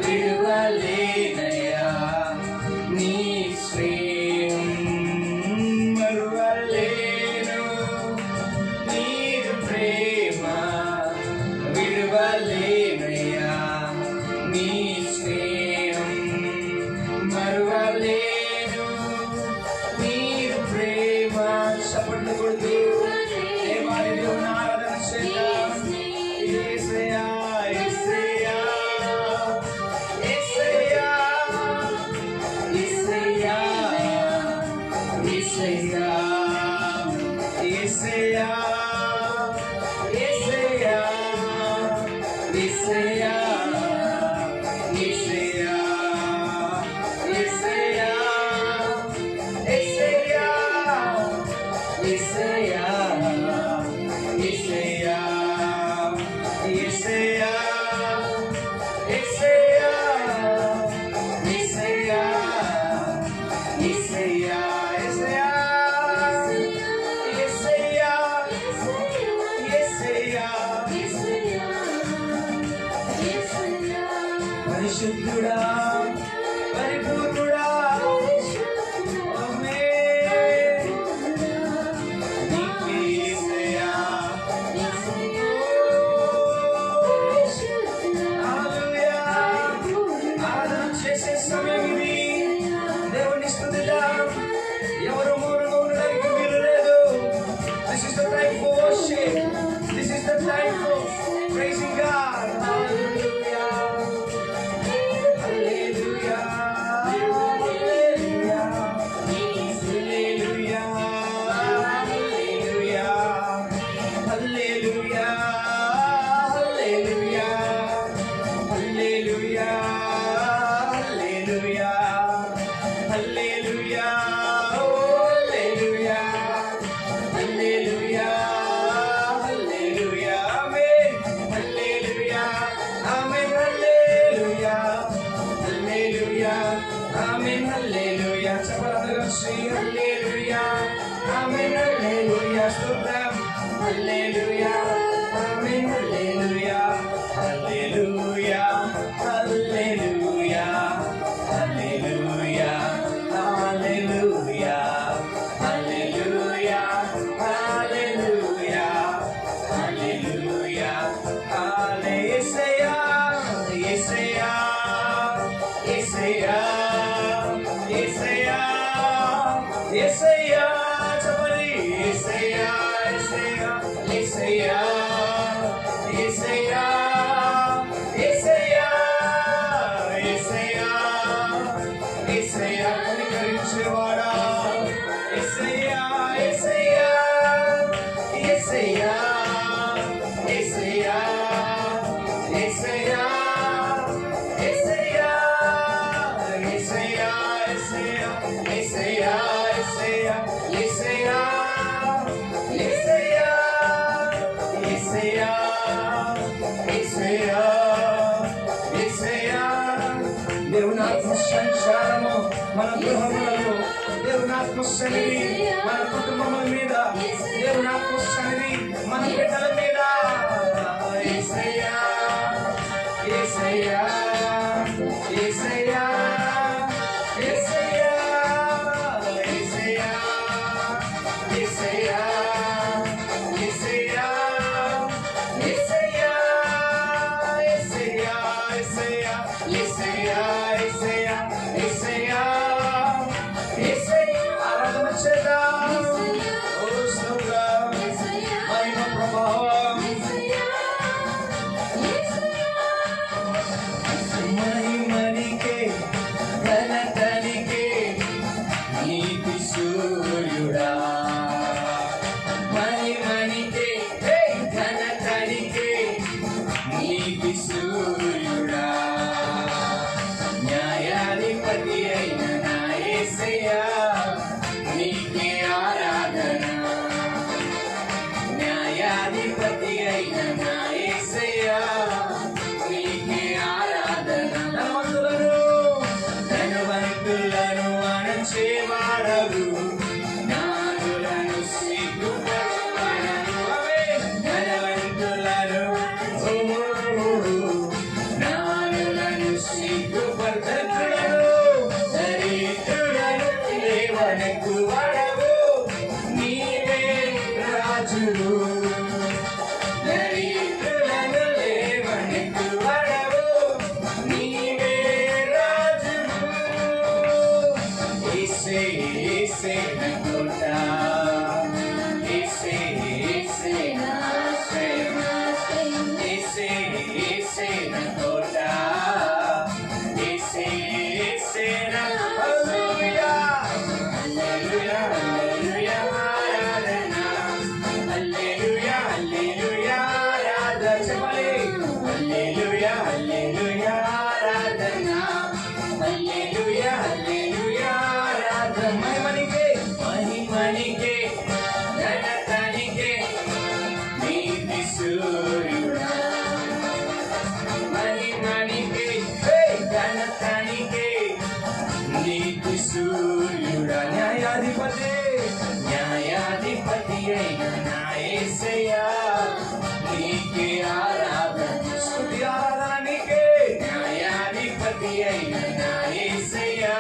విడువలేనయా నీ స్నేహం మరువలేను నీదు ప్రేమ విడువలేనయా నీ స్నేహం మరువలేను నీదు ప్రేమ చప్పట్లు కొడుతూ దేవాది దేవుని ఆరాధన చేద్దాం యేసయ్యా యేసయ్యా యేసయ్యా యేసయ్యా యేసయ్యా యేసయ్యా యేసయ్యా యేసయ్యా యేసయ్యా యేసయ్యా యేసయ్యా యేసయ్యా యేసయ్యా యేసయ్యా యేసయ్యా యేసయ్యా యేసయ్యా యేసయ్యా యేసయ్యా పరిశుద్ధుడా పరిపూర్ణుడా ఆమేన్ నీకే యేసయ్యా హల్లెలూయా ఆరాధన చేసే సమయం ఇది దేవుని స్తుతిద్దాం ఎవరు మౌనంగా ఉండడానికి వీలు లేదు this is the time for worship this is the time for praising God hallelujah hallelujah hallelujah hallelujah hallelujah hallelujah hallelujah hallelujah hallelujah oh hallelujah hallelujah hallelujah amen hallelujah amen hallelujah hallelujah amen hallelujah చెప్పాలందరూ శ్రీ hallelujah amen hallelujah స్తుతం hallelujah సన్నిధి మన కుటుంబముల మీద, దేవుని ఆత్మ సన్నిధి మన బిడ్డల మీద. యేసయ్యా యేసయ్యా యేసయ్యా యేసయ్యా యేసయ్యా యేసయ్యా యేసయ్యా యేసయ్యా యేసయ్యా యేసయ్యా యేసయ్యా యేసయ్యా యేసయ్యా యేసయ్యా ఆరాధన చేద్దాం. ఓ స్తోత్ర మహిమ ప్రభావం మహిమనికే ఘనతనికే నీతి సూర్యుడా. మహిమనికే ఘనతనికే నీతి సూర్యుడా. న్యాయాధిపతి అయిన నా యేసయ్యా నీకే ఆరాధన. న్యాయాధిపతి అయిన నా యేసయ్యా నీకే ఆరాధన. ధనవంతులను అణచేవాడవు, జ్ఞానులను సిగ్గుపరచువాడవు. ధనవంతులను జ్ఞానులను సిగ్గుపరచువాడవు. దరిద్రులను లేవనెత్తువాడవు. నీవే రాజువు. దరిద్రులను లేవనెత్తువాడవు. నీవే రాజువు. యేసే యేసే నా కోట, యేసే యేసే నా ఆశ్రయం. యేసే యేసే నా కోట, యేసే యేసే నా హల్లెలూయా హల్లెలూయా హల్లెలూయా ఆరాధన. హల్లెలూయా హల్లెలూయా ఆరాధన. చెప్పాలి. హల్లెలూయా హల్లెలూయా ఆరాధన. హల్లెలూయా హల్లెలూయా ఆరాధన. మహిమనికే మహిమనికే ఘనతనికే నీతి సూర్యుడా. మహిమనికే ఘనతనికే నీతి సూర్యుడా. న్యాయాధిపతి న్యాయాధిపతి అయిన నా యేసయ్యా నీకే ఆరాధన. స్తుతి ఆరాధన నీకే. న్యాయాధిపతి అయిన నా యేసయ్యా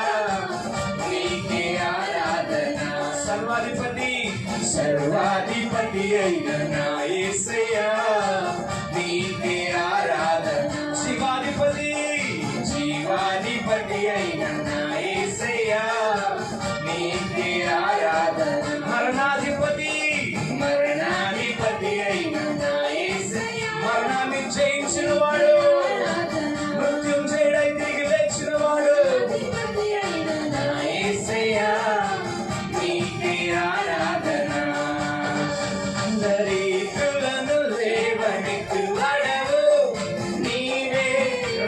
నీకే ఆరాధన. సర్వాధిపతి సర్వాధిపతి అయిన నా యేసయ్యా నీకే ఆరాధన. శివాధిపతి జీవాధిపతి అయిన నా యేసయ్యా నీకే ఆరాధన. మరణాధిపతి మరణాధిపతి అయిన నా యేసయ్యా మరణాన్ని జయించిన వాడు, మృత్యుం చేయడై తిరిగి లేచిన వాడు నా యేసయ్యా నీకే ఆరాధన. దరిద్రులను లేవనెత్తువాడవు. నీవే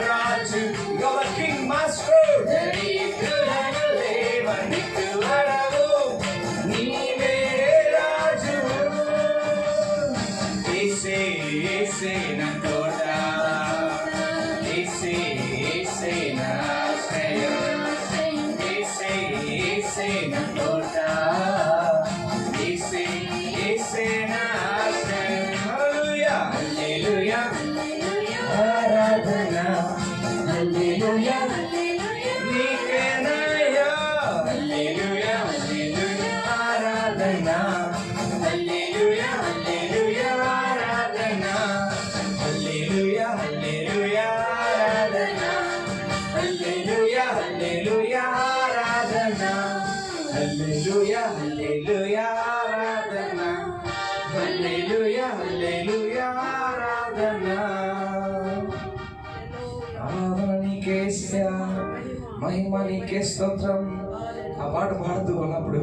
రాజు. You're the King Master. దరిద్రులను లేవనెత్తువాడవు. నీవే రాజు. యేసే యేసే నా కోట, యేసే యేసే నా ఆశ్రయం. యేసే యేసే నా కోట, యేసే యేసే నా ఆశ్రయం. హల్లెలూయా హల్లెలూయా ఆరాధన. హల్లెలూయా నీకేనయ్యా. హల్లెలూయా హల్లెలూయా ఆరాధన. హల్లెలూయా హల్లెలూయా ఆరాధన. హల్లెలూయా హల్లెలూయా ఆరాధన. హల్లెలూయా హల్లెలూయా ఆరాధన. హల్లెలూయా హల్లెలూయా ఆరాధన. హల్లెలూయా హల్లెలూయా ఆరాధన. ఆరాధన నీకే యేసయ్యా. మహిమ నీకే స్తోత్రం. ఆ పాట పాడుతూ ఉన్నప్పుడు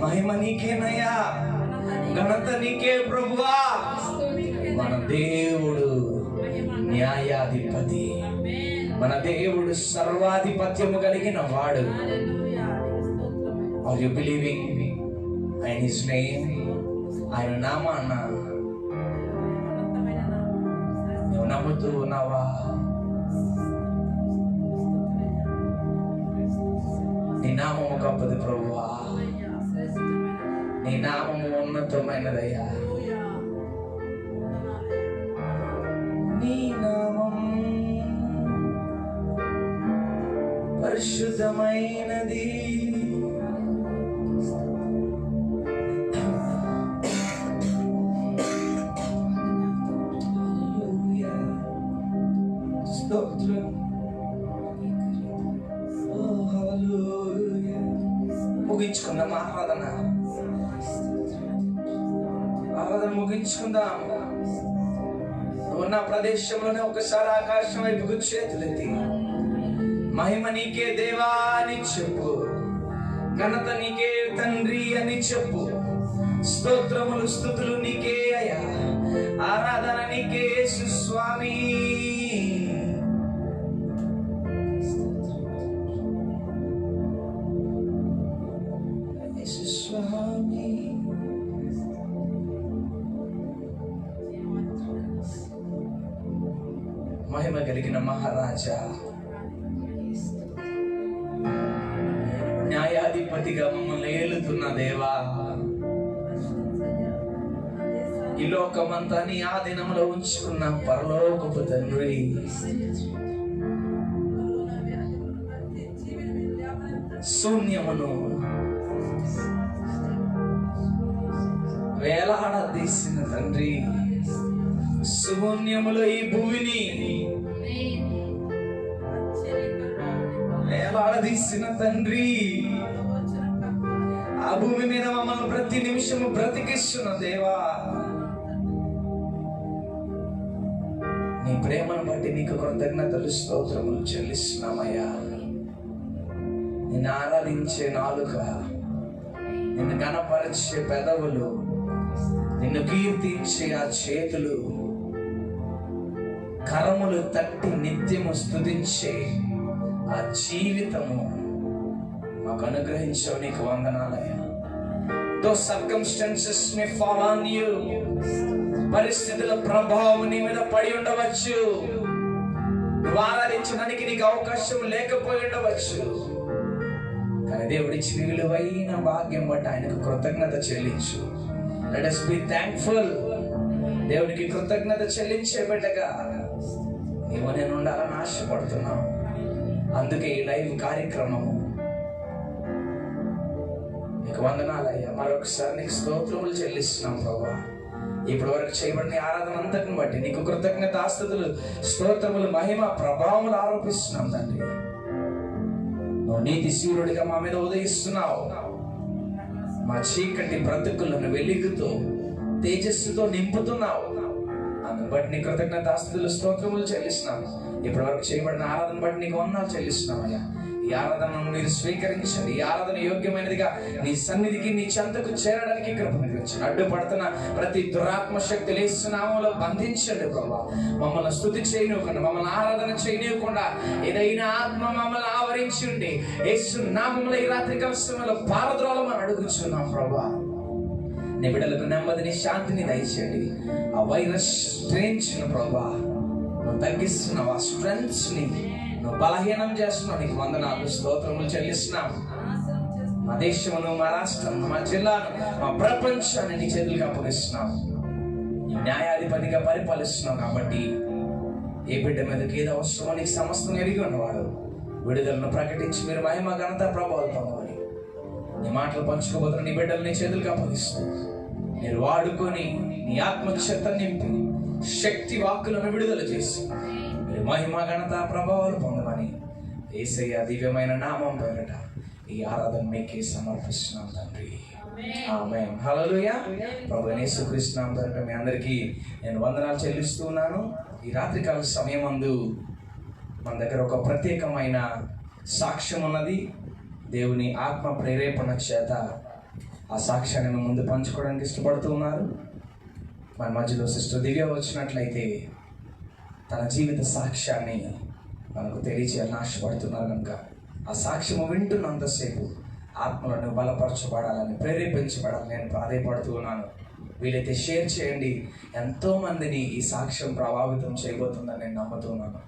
మహిమ నీకేనయ్యా, ఘనత నీకే ప్రభువా. మన దేవుడు న్యాయాధిపతి, మన దేవుడు సర్వాధిపత్యము కలిగిన వాడు. Are you believing in his name? ఆయన నామాన్న నువ్వు నమ్ముతూ ఉన్నావా? నీ నామము గొప్పది ప్రభువా. నీ నామము ఉన్నతమైనదయ్యా. నీ నామం పరిశుద్ధమైనది. స్తోత్రం. ముగించుకుందాం ఆరాధన ముగించుకుందాం. ఉన్న ప్రదేశంలోనే ఒకసారి ఆకాశం వైపుకు చేతులెత్తి మహిమ నీకే దేవా అని చెప్పు, ఘనత నీకే తండ్రి అని చెప్పు, స్తోత్రములు స్తుతులు నీకే అయ్యా, ఆరాధన నీకే యేసు స్వామి. యేసు స్వామి మహిమ కలిగిన మహారాజా, న్యాయాధిపతిగా మమ్మల్ని ఏలుతున్న దేవా, ఈ లోకమంతా నీ ఆధీనంలో ఉంచుకున్న పరలోకపు తండ్రి, శూన్యమును వేలాడదీసిన తండ్రి, శూన్యములో ఈ భూమిని వేలాడదీసిన తండ్రి, ఆ భూమి మీద మమ్మల్ని ప్రతి నిమిషము బ్రతికిస్తున్న దేవా, నీ ప్రేమను బట్టి నీకు కృతజ్ఞతలు స్తోత్రములు చెల్లిస్తున్నామయ్యా. నిన్ను ఆరాధించే నాలుక, నిన్ను గణపరిచే పెదవులు, నిన్ను కీర్తించే ఆ చేతులు, కరములు తట్టి నిత్యము స్తుతించే ఆ జీవితము మాకు అనుగ్రహించవు. నీకు వందనాలయ్యా. Those circumstances may fall on you. పరిస్థితుల ప్రభావం నీ మీద పడి ఉండవచ్చు. నువ్వు ఆరాధించడానికి నీకు అవకాశం లేకపోయి ఉండవచ్చు. కానీ దేవుడిచ్చిన విలువైన భాగ్యం బట్టి ఆయనకు కృతజ్ఞత చెల్లించు. Let us be thankful. దేవుడికి కృతజ్ఞత చెల్లించే బిడ్డగా నీవు నేను ఉండాలని ఆశపడుతున్నావు. అందుకే ఈ లైవ్ కార్యక్రమము నీకు వందనాలయ్యా. మరొకసారి నీకు స్తోత్రములు చెల్లిస్తున్నాం ప్రభా. ఇప్పటి వరకు చేయబడిన ఆరాధన అంతటిని బట్టి నీకు కృతజ్ఞత ఆస్తుతులు స్తోత్రములు మహిమ ప్రభావములు ఆరోపిస్తున్నాం తండ్రి. నువ్వు నీతి సూర్యుడిగా మా మీద ఉదయిస్తున్నావు. మా చీకటి బ్రతుకులను వెలుగుతో తేజస్సుతో నింపుతున్నావు. అందుని బట్టి నీ కృతజ్ఞత ఆస్తుతులు స్తోత్రములు చెల్లిస్తున్నాము. ఇప్పటి వరకు చేయబడిన ఆరాధన బట్టి నీకు వందనాలు చెల్లిస్తున్నామయ్యా. ఈ ఆరాధనను మీరు స్వీకరించండి. ఈ ఆరాధన యోగ్యమైనదిగా నీ సన్నిధికి నీ చెంతకు చేరడానికి కృపనిచ్చి అడ్డుపడుతున్న ప్రతి దురాత్మ శక్తి లేస్తున్నామలో బంధించండి ప్రభా. మమ్మల్ని స్తుతి చేయనివ్వకుండా, మమ్మల్ని ఆరాధన చేయనివ్వకుండా ఏదైనా ఆత్మ మమ్మల్ని ఆవరించి ఉండి యేసు నామములో ఈ రాత్రి సమయంలో పారద్రోలమని అడుగుచున్నాం ప్రభా. నీ బిడ్డలకు నెమ్మదిని శాంతిని దయచేయండి. ఆ వైరస్ స్ట్రెంగ్త్ ప్రభా నువ్వు తగ్గిస్తున్నావు. ఆ స్ట్రెంగ్త్స్ ని నువ్వు బలహీనం చేస్తున్నావు. నీకు వందనాలు స్తోత్రములు చెల్లిస్తున్నాం. మా దేశమును, మా రాష్ట్రం, మా జిల్లాను, మా ప్రపంచాన్ని నీ చేతులకు అప్పగిస్తున్నాం. న్యాయాధిపతిగా పరిపాలిస్తున్నావు కాబట్టి ఏ బిడ్డ మీదకి ఏదో అవసరమో నీకు సమస్తం ఎరిగి ఉన్నవాడు విడుదలను ప్రకటించి మీరు మహిమ ఘనత ప్రభావాలు పొందవాలి. నీ మాటలు పంచుకోబోతున్న నీ బిడ్డలు నీ చేతులకు అప్పగిస్తావు. మీరు వాడుకొని నీ ఆత్మచేత నింపి శక్తి వాక్కులను విడుదల చేసి మీరు మహిమ ఘనత ప్రభావాలు పొందమని యేసయ్య దివ్యమైన నామం పేరట ఈ ఆరాధన మీకే సమర్పిస్తున్నాం తండ్రి. ఆమేన్. హల్లెలూయా. ప్రభువైన యేసుక్రీస్తు నామం పేరట మీ అందరికీ నేను వందనాలు చెల్లిస్తూ ఉన్నాను. ఈ రాత్రికాల సమయమందు మన దగ్గర ఒక ప్రత్యేకమైన సాక్ష్యం ఉన్నది. దేవుని ఆత్మ ప్రేరేపణ చేత ఆ సాక్ష్యాన్ని మేము ముందు పంచుకోవడానికి ఇష్టపడుతూ ఉన్నారు. మన మధ్యలో సిస్టర్ దివ్య వచ్చినట్లయితే తన జీవిత సాక్ష్యాన్ని మనకు తెలియచేయాలని ఆశపడుతున్నారు కనుక ఆ సాక్ష్యము వింటున్నంతసేపు ఆత్మలను బలపరచబడాలని, ప్రేరేపించబడాలని నేను ప్రాధేయపడుతూ ఉన్నాను. వీలైతే షేర్ చేయండి. ఎంతోమందిని ఈ సాక్ష్యం ప్రభావితం చేయబోతుందని నేను నమ్ముతున్నాను.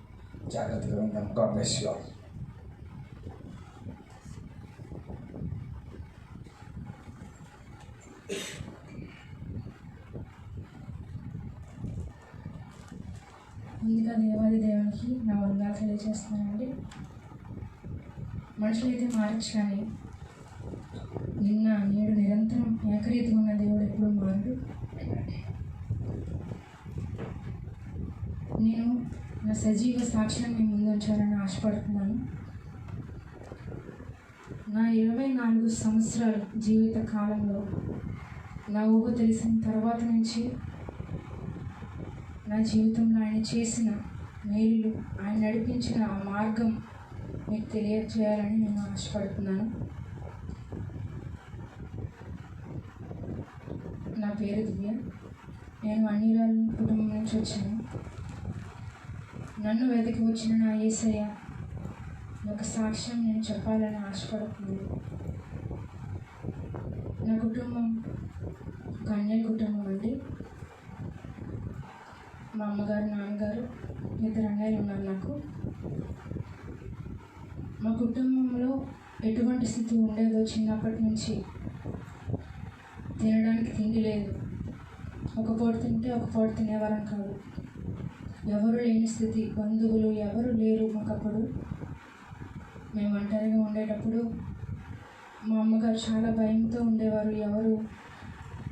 జాగ్రత్తగా ఉంటాం. God bless you all. ముందుగా దేవాది దేవునికి నా వందనాలు తెలియజేస్తున్నానండి. మనుషులైతే మారచ్చు, కానీ నిన్న నేడు నిరంతరం ఏకరీతిగా ఉన్న దేవుడు ఎప్పుడు మారడు. నేను నా సజీవ సాక్ష్యాన్ని మీ ముందు ఉంచాలని ఆశపడుతున్నాను. నా 24 సంవత్సరాల జీవిత కాలంలో నా ఊహ తెలిసిన తర్వాత నుంచి నా జీవితంలో ఆయన చేసిన మేలులు, ఆయన నడిపించిన ఆ మార్గం మీకు తెలియజేయాలని నేను ఆశపడుతున్నాను. నా పేరు దివ్య. నేను అన్నిరాల కుటుంబం నుంచి వచ్చాను. నన్ను వెతికి వచ్చిన నా యేసయ్య ఒక సాక్ష్యం నేను చెప్పాలని ఆశపడుతున్నాను. నా కుటుంబం ఒక అన్య కుటుంబం అండి. మా అమ్మగారు, నాన్నగారు, 2 అన్నయ్యలు ఉన్నారు నాకు. మా కుటుంబంలో ఎటువంటి స్థితి ఉండేదో చిన్నప్పటి నుంచి తినడానికి తిండి లేదు. ఒక పూట తింటే ఒక పూట తినేవారం కాదు. ఎవరు లేని స్థితి, బంధువులు ఎవరు లేరు మాకప్పుడు. మేము ఒంటరిగా ఉండేటప్పుడు మా అమ్మగారు చాలా భయంతో ఉండేవారు. ఎవరు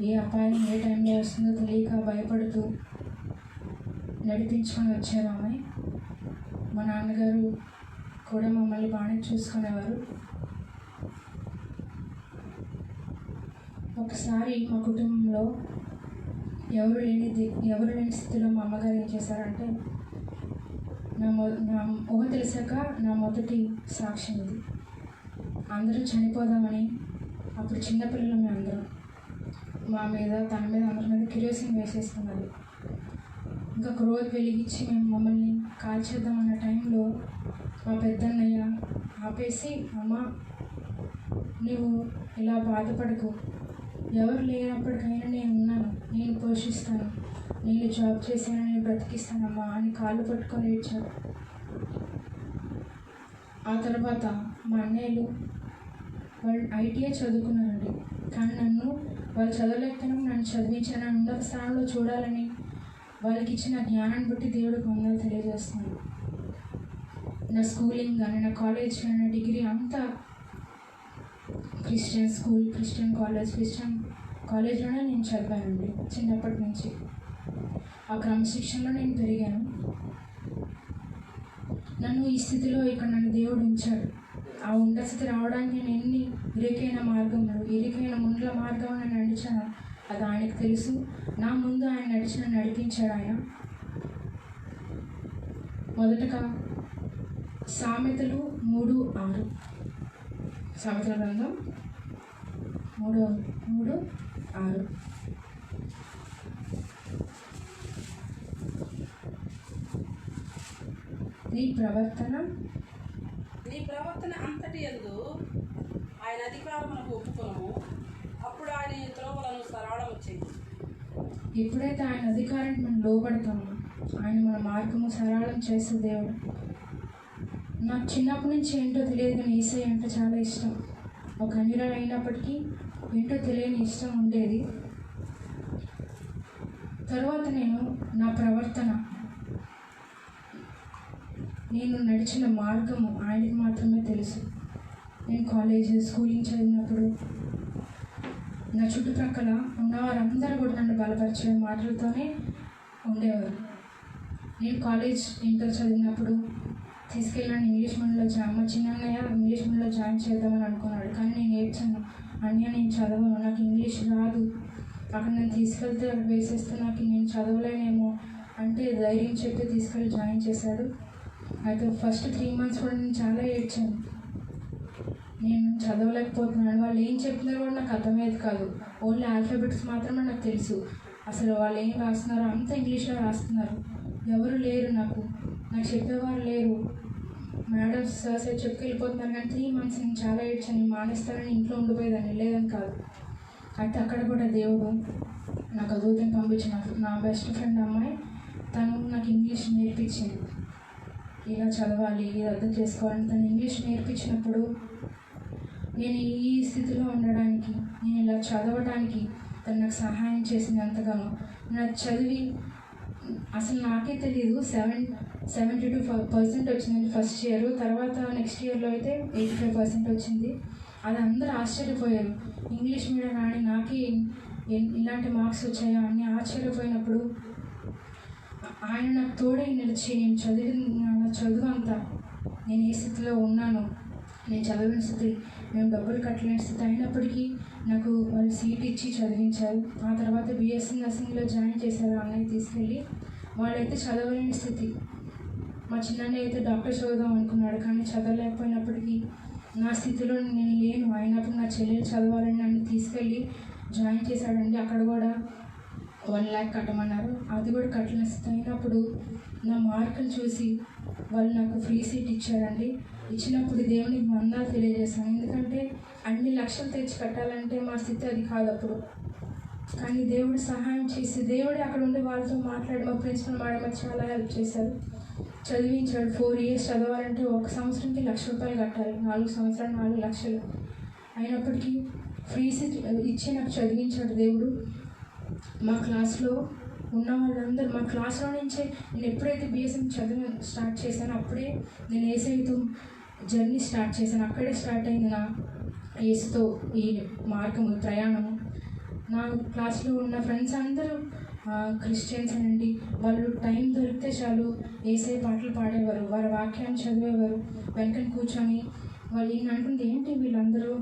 ఏ అపాయం ఏ టైంలో వస్తుందో తెలియక భయపడుతూ నడిపించుకొని వచ్చారు ఆమె. మా నాన్నగారు కూడా మమ్మల్ని బాగానే చూసుకునేవారు. ఒకసారి మా కుటుంబంలో ఎవరు లేని స్థితిలో మా అమ్మగారు ఏం చేశారంటే, నా ఊహ తెలిసాక నా మొదటి సాక్ష్యం ఇది. అందరూ చనిపోదామని, అప్పుడు చిన్నపిల్లలు మేము అందరం మా మీద, తన మీద, అందరి మీద కిరోసిన్ వేసేసుకున్నది. ఇంకా క్రోధ్ వెలిగించి మమ్మల్ని కాల్చేద్దామన్న టైంలో మా పెద్దన్నయ్య ఆపేసి, అమ్మ నువ్వు ఇలా బాధపడకు, ఎవరు లేనప్పటికైనా నేను ఉన్నాను, నేను పోషిస్తాను, నేను జాబ్ చేశాను, నేను బ్రతికిస్తానమ్మా అని కాళ్ళు పట్టుకొని ఏడ్చారు. ఆ తర్వాత మా అన్నయ్యలు వాళ్ళు ఐటీఐ చదువుకున్నారండి. కానీ వాళ్ళు చదవలేకపోయినా నన్ను చదివించాను, ఉన్నత స్థానంలో చూడాలని వాళ్ళకి ఇచ్చిన జ్ఞానాన్ని బట్టి దేవుడికి వందనాలు తెలియజేస్తున్నాను. నా స్కూలింగ్ కానీ, నా కాలేజ్ కానీ, నా డిగ్రీ అంతా క్రిస్టియన్ స్కూల్, క్రిస్టియన్ కాలేజ్లోనే నేను చదివానండి చిన్నప్పటి నుంచి. ఆ క్రమశిక్షణలో నేను పెరిగాను. నన్ను ఈ స్థితిలో ఇక్కడ నన్ను దేవుడు ఉంచాడు. ఆ ఉన్నత స్థితి రావడానికి నేను ఎన్ని ఇరుకైన ముండ్ల మార్గం నేను నడిచాను, అది ఆయనకు తెలుసు. నా ముందు ఆయన నడిపించాడు ఆయన. మొదటగా సామెతలు 3:6, సామెతల గ్రంథం 3:6. నీ ప్రవర్తన అంతటి యందు ఆయన అధికారమునకు ఒప్పుకొనము, అప్పుడు ఆయన ఈ త్రోవలను సరళము చేయి. ఎప్పుడైతే ఆయన అధికారానికి మనం లోబడతామో ఆయన మన మార్గము సరళం చేసే దేవుడు. నాకు చిన్నప్పటి నుంచి ఏంటో తెలియదు, కానీ యేసయ్య అంటే చాలా ఇష్టం. ఒక అన్యురాలు అయినప్పటికీ ఏంటో తెలియని ఇష్టం ఉండేది. తర్వాత నేను నా ప్రవర్తన, నేను నడిచిన మార్గము ఆయనకి మాత్రమే తెలుసు. నేను కాలేజ్, స్కూలింగ్ చదివినప్పుడు నా చుట్టుప్రక్కల ఉన్నవారందరూ కూడా నన్ను బలపరిచే మాటలతోనే ఉండేవారు. నేను కాలేజ్, ఇంటర్ చదివినప్పుడు తీసుకెళ్ళిన ఇంగ్లీష్ మీడియంలో మా చిన్నయ్య ఇంగ్లీష్ మీడియంలో జాయిన్ చేద్దామని అనుకున్నాడు. కానీ నేను ఏడ్చాను, అన్నయ్య నేను చదవను, నాకు ఇంగ్లీష్ రాదు, అక్కడ నేను తీసుకెళ్తే వేసేస్తే నాకు నేను చదవలేనేమో అంటే ధైర్యం చెప్పి తీసుకెళ్ళి జాయిన్ చేశాడు. అయితే ఫస్ట్ 3 months కూడా నేను చాలా ఏడ్చాను. నేను చదవలేకపోతున్నాను, వాళ్ళు ఏం చెప్తున్నారో కూడా నాకు అర్థమయ్యేది కాదు. ఓన్లీ ఆల్ఫాబెట్స్ మాత్రమే నాకు తెలుసు. అసలు వాళ్ళు ఏం రాస్తున్నారో అంతా ఇంగ్లీష్లో రాస్తున్నారు. ఎవరు లేరు, నాకు చెప్పేవారు లేరు. మేడం సార్ చెప్పుకెళ్ళిపోతున్నారు. కానీ 3 months నేను చాలా ఏడ్చాను. నేను మానేస్తానని ఇంట్లో ఉండిపోయేదాన్ని, లేదని కాదు. అయితే అక్కడ కూడా దేవుడు నాకు అద్భుతం పంపించిన నా బెస్ట్ ఫ్రెండ్ అమ్మాయి, తను నాకు ఇంగ్లీష్ నేర్పించింది. ఇలా చదవాలి, ఇది అర్థం చేసుకోవాలని తను ఇంగ్లీష్ నేర్పించినప్పుడు నేను ఈ స్థితిలో ఉండడానికి, నేను ఇలా చదవడానికి తను నాకు సహాయం చేసింది ఎంతగానో. నాకు చదివి అసలు నాకే తెలియదు 72% వచ్చిందండి ఫస్ట్ ఇయర్. తర్వాత నెక్స్ట్ ఇయర్లో అయితే 85% వచ్చింది. అది అందరూ ఆశ్చర్యపోయారు. ఇంగ్లీష్ మీడియం రాని నాకే ఇలాంటి మార్క్స్ వచ్చాయా అని ఆశ్చర్యపోయినప్పుడు ఆయన నాకు తోడై నిలిచి నేను చదువు అంతా నేను ఏ స్థితిలో ఉన్నాను, నేను చదవని స్థితి, మేము డబ్బులు కట్టలేని స్థితి అయినప్పటికీ నాకు వాళ్ళు సీట్ ఇచ్చి చదివించారు. ఆ తర్వాత బీఎస్సీ నర్సింగ్లో జాయిన్ చేశారు అన్నయ్య తీసుకెళ్ళి. వాళ్ళైతే చదవలేని స్థితి. మా చిన్నయ్య అయితే డాక్టర్ చదువుదాం అనుకున్నాడు, కానీ చదవలేకపోయినప్పటికీ నా స్థితిలో నేను లేను. అయినప్పుడు నా చెల్లెలు చదవాలని నన్ను తీసుకెళ్ళి జాయిన్ చేశాడండి. అక్కడ కూడా 1 lakh కట్టమన్నారు. అది కూడా కట్టలేని స్థితి అయినప్పుడు నా మార్కులు చూసి వాళ్ళు నాకు ఫ్రీ సీట్ ఇచ్చారండి. ఇచ్చినప్పుడు దేవునికి వందనాలు తెలియజేశాను. ఎందుకంటే అన్ని లక్షలు తెచ్చి కట్టాలంటే మా స్థితి అది కాదు అప్పుడు. కానీ దేవుడు సహాయం చేసి దేవుడే అక్కడ ఉండి వాళ్ళతో మాట్లాడి మా ప్రిన్సిపల్ మేడం మాకు చాలా హెల్ప్ చేశారు, చదివించాడు. 4 years చదవాలంటే 1 సంవత్సరంకి ₹1,00,000 కట్టాలి. 4 సంవత్సరాలు 4 లక్షలు అయినప్పటికీ ఫ్రీ సీట్ ఇచ్చి నాకు చదివించాడు దేవుడు. మా క్లాస్లో ఉన్న వాళ్ళందరూ మా క్లాస్లో నుంచే నేను ఎప్పుడైతే బీఎస్ఎం చదివి స్టార్ట్ చేశానో అప్పుడే నేను ఏసైతో జర్నీ స్టార్ట్ చేశాను. అక్కడే స్టార్ట్ అయింది నా ఏసుతో ఈ మార్గము ప్రయాణము. నా క్లాస్లో ఉన్న ఫ్రెండ్స్ అందరూ క్రిస్టియన్స్ అండి. వాళ్ళు టైం దొరికితే చాలు ఏసై పాటలు పాడేవారు, వారి వాక్యాన్ని చదివేవారు. వెనకని కూర్చొని వాళ్ళు ఈయన అంటుంది ఏంటి వీళ్ళందరూ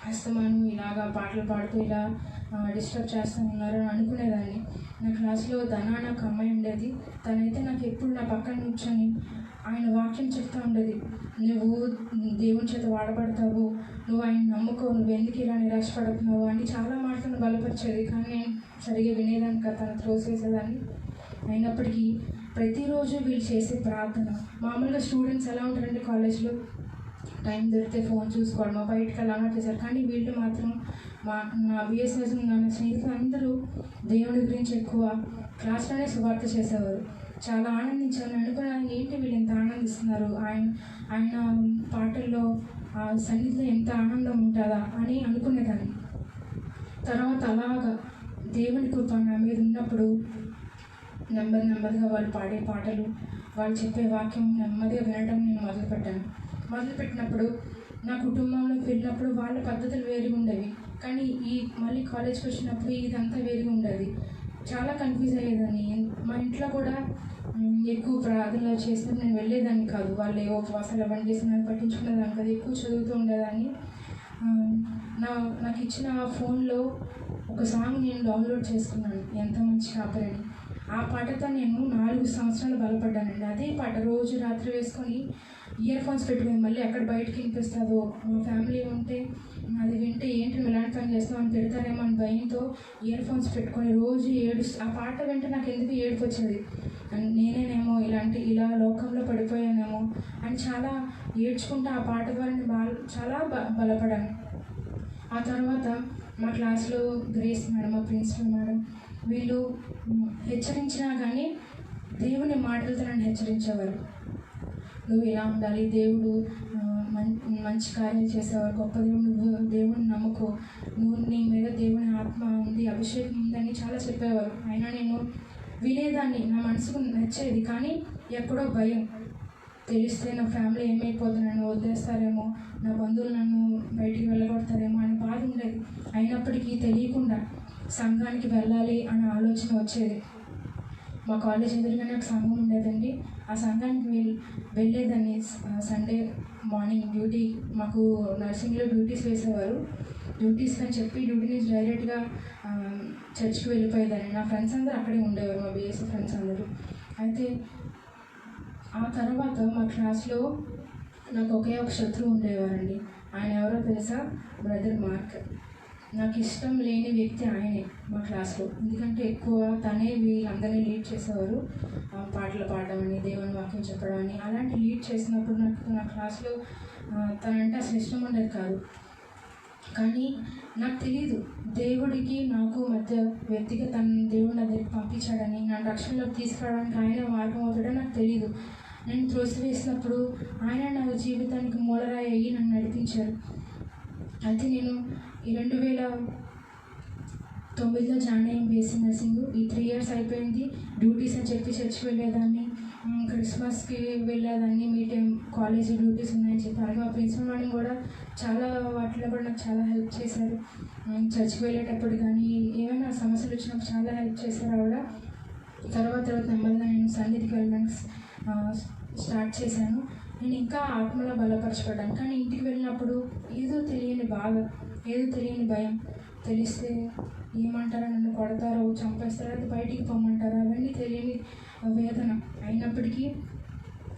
అస్తమాను ఇలాగా పాటలు పాడుతూ ఇలా డిస్టర్బ్ చేస్తూ ఉన్నారు అని అనుకునేదాన్ని. నా క్లాస్లో ధన అని ఒక అమ్మాయి ఉండేది. తనైతే నాకు ఎప్పుడు నా పక్కన కూర్చొని ఆయన వాక్యం చెప్తూ ఉండేది. నువ్వు దేవుని చేత వాడబడతావు, నువ్వు ఆయన నమ్ముకో, నువ్వు ఎందుకు ఇలా నిరాశపడుతున్నావు అని చాలా మాటలను బలపరిచేది. కానీ నేను సరిగా వినేదాన్ని కదా, తను త్రోసేసేదాన్ని. అయినప్పటికీ ప్రతిరోజు వీళ్ళు చేసే ప్రార్థన, మామూలుగా స్టూడెంట్స్ ఎలా ఉంటారంటే కాలేజ్లో టైం దొరికితే ఫోన్ చూసుకోవడం, బయటకు అలానే చేశారు. కానీ వీళ్ళు మాత్రం నా బిఎస్ఎస్ నా స్నేహితులు అందరూ దేవుడి గురించి ఎక్కువ క్లాస్లోనే సువార్త చేసేవారు. చాలా ఆనందించాను. అనుకున్నాను ఏంటి వీళ్ళు ఎంత ఆనందిస్తున్నారు, ఆయన పాటల్లో ఆ సన్నిధిలో ఎంత ఆనందం ఉంటుందా అని అనుకునేదాన్ని. తర్వాత అలాగా దేవుని కృప నా మీద ఉన్నప్పుడు నెమ్మదిగా వాళ్ళు పాడే పాటలు, వాళ్ళు చెప్పే వాక్యం నెమ్మదిగా వినడం నేను మొదలుపెట్టినప్పుడు నా కుటుంబంలోకి వెళ్ళినప్పుడు వాళ్ళ పద్ధతులు వేరుగా ఉండేవి. కానీ మళ్ళీ కాలేజ్కి వచ్చినప్పుడు ఇదంతా వేరుగా ఉండేది. చాలా కన్ఫ్యూజ్ అయ్యేదాన్ని. మా ఇంట్లో కూడా ఎక్కువ ప్రార్థనలు చేస్తే నేను వెళ్ళేదాన్ని కాదు. వాళ్ళు ఏవో ఉపవాసాలు అవన్నీ చేసి నన్ను పట్టించుకునేదాన్ని కాదు. ఎక్కువ చదువుతూ ఉండేదాన్ని. నాకు ఇచ్చిన ఫోన్లో ఒక సాంగ్ నేను డౌన్లోడ్ చేసుకున్నాను, ఎంత మంచి కాపరని. ఆ పాటతో నేను 4 సంవత్సరాలు బలపడ్డానండి. అదే పాట రోజు రాత్రి వేసుకొని ఇయర్ ఫోన్స్ పెట్టుకుని మళ్ళీ ఎక్కడ బయటకి వినిపిస్తుందో, మా ఫ్యామిలీ ఉంటే అది వింటే ఏంటి నువ్వు ఇలాంటి పని చేస్తావు అని పెడతారేమో అని భయంతో ఇయర్ ఫోన్స్ పెట్టుకొని రోజు ఆ పాట వింటే నాకు ఎందుకు ఏడుపు వచ్చేది. నేనేనేమో ఇలా లోకంలో పడిపోయానేమో అని చాలా ఏడ్చుకుంటూ ఆ పాట ద్వారా చాలా బలపడాను. ఆ తర్వాత మా క్లాస్లో గ్రేస్ మేడం, మా ప్రిన్సిపల్ మేడం, వీళ్ళు హెచ్చరించినా కానీ దేవుని మాటలతో నన్ను హెచ్చరించేవారు. నువ్వు ఇలా ఉండాలి, దేవుడు మంచి కార్యాలు చేసేవారు, గొప్ప దేవుడు, నువ్వు దేవుడిని నమ్ముకో, నువ్వు నీ మీద దేవుని ఆత్మ ఉంది, అభిషేకం ఉందని చాలా చెప్పేవారు. అయినా నేను వినేదాన్ని, నా మనసుకు నచ్చేది. కానీ ఎక్కడో భయం, తెలిస్తే నా ఫ్యామిలీ ఏమైపోతుంది, నన్ను వదిలేస్తారేమో, నా బంధువులు నన్ను బయటికి వెళ్ళగొడతారేమో అని బాధ ఉండేది. అయినప్పటికీ తెలియకుండా సంఘానికి వెళ్ళాలి అనే ఆలోచన వచ్చేది. మా కాలేజ్ ఎదురుగానే ఒక సంఘం ఉండేదండి. ఆ సంఘానికి వెళ్ళేదాన్ని. సండే మార్నింగ్ డ్యూటీ, మాకు నర్సింగ్లో డ్యూటీస్ వేసేవారు. డ్యూటీస్ అని చెప్పి డ్యూటీ నుంచి డైరెక్ట్గా చర్చ్కి వెళ్ళిపోయేదాన్ని. నా ఫ్రెండ్స్ అందరూ అక్కడే ఉండేవారు, మా బీఎస్సీ ఫ్రెండ్స్ అందరూ. అయితే ఆ తర్వాత మా క్లాస్లో నాకు ఒకే ఒక శత్రువు ఉండేవారండి. ఆయన ఎవరో తెలుసా? Brother mark. నాకు ఇష్టం లేని వ్యక్తి ఆయనే మా క్లాస్లో. ఎందుకంటే ఎక్కువ తనే వీళ్ళందరినీ లీడ్ చేసేవారు. పాటలు పాడడం అని, దేవుని వాక్యం చెప్పడం అని, అలాంటి లీడ్ చేసినప్పుడు నా క్లాస్లో తనంటే అసలు ఇష్టం ఉండేది కాదు. కానీ నాకు తెలీదు, దేవుడికి నాకు మధ్య వ్యక్తిగా దేవుడు నా దగ్గరికి పంపించాడని, నన్ను రక్షణలోకి తీసుకురావడానికి ఆయన మార్గం అవుతాడని నాకు తెలీదు. నేను త్రోసివేసినప్పుడు ఆయన నా జీవితానికి మూలరాయి అయ్యి నన్ను నడిపించారు. అయితే నేను ఈ 9లో జాయిన్ అయ్యాం బీఎస్సీ నర్సింగ్. ఈ 3 years అయిపోయింది. డ్యూటీస్ అని చెప్పి చర్చికి వెళ్ళేదాన్ని, క్రిస్మస్కి వెళ్ళేదాన్ని, మీటింగ్ కాలేజీ డ్యూటీస్ ఉన్నాయని చెప్పి. అలాగే మా ప్రిన్సిపల్ మేడం కూడా చాలా వాటిలో కూడా నాకు చాలా హెల్ప్ చేశారు. చర్చికి వెళ్ళేటప్పుడు కానీ ఏమైనా సమస్యలు వచ్చినప్పుడు చాలా హెల్ప్ చేశారు ఆవిడ. తర్వాత నెమ్మదిగా నేను సన్నిధికి వెళ్ళడానికి స్టార్ట్ చేశాను. నేను ఇంకా ఆత్మలో బలపరచబడ్డాను. కానీ ఇంటికి వెళ్ళినప్పుడు ఏదో తెలియని బాధ, ఏదో తెలియని భయం. తెలిస్తే ఏమంటారో, నన్ను కొడతారో, చంపేస్తారో, అది బయటికి పొమ్మంటారో, అవన్నీ తెలియని వేదన. అయినప్పటికీ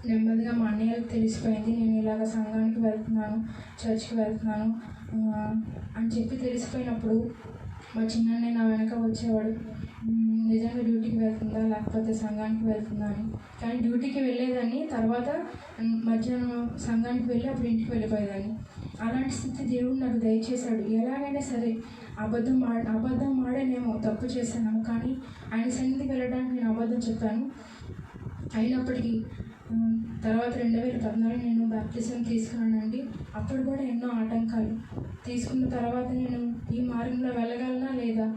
నెమ్మదిగా మా అన్నయ్యలకు తెలిసిపోయింది నేను ఇలాగ సంఘానికి వెళ్తున్నాను, చర్చ్కి వెళ్తున్నాను అని చెప్పి తెలిసిపోయినప్పుడు మా చిన్నన్నయ్య నా వెనక వచ్చేవాడు. నిజంగా డ్యూటీకి వెళ్తుందా లేకపోతే సంఘానికి వెళ్తుందా అని. కానీ డ్యూటీకి వెళ్ళేదాన్ని, తర్వాత మధ్యాహ్నం సంఘానికి వెళ్ళి అప్పుడు ఇంటికి వెళ్ళిపోయేదాన్ని. అలాంటి స్థితి దేవుడు నాకు దయచేశాడు. ఎలాగైనా సరే అబద్ధం ఆడేనేమో, తప్పు చేశాను, కానీ ఆయన సన్నిధికి వెళ్ళడానికి నేను అబద్ధం చెప్పాను. అయినప్పటికీ తర్వాత 2014 నేను బాప్టిజం తీసుకున్నానండి. అప్పుడు కూడా ఎన్నో ఆటంకాలు. తీసుకున్న తర్వాత నేను ఈ మార్గంలో వెళ్ళగలనా లేదా,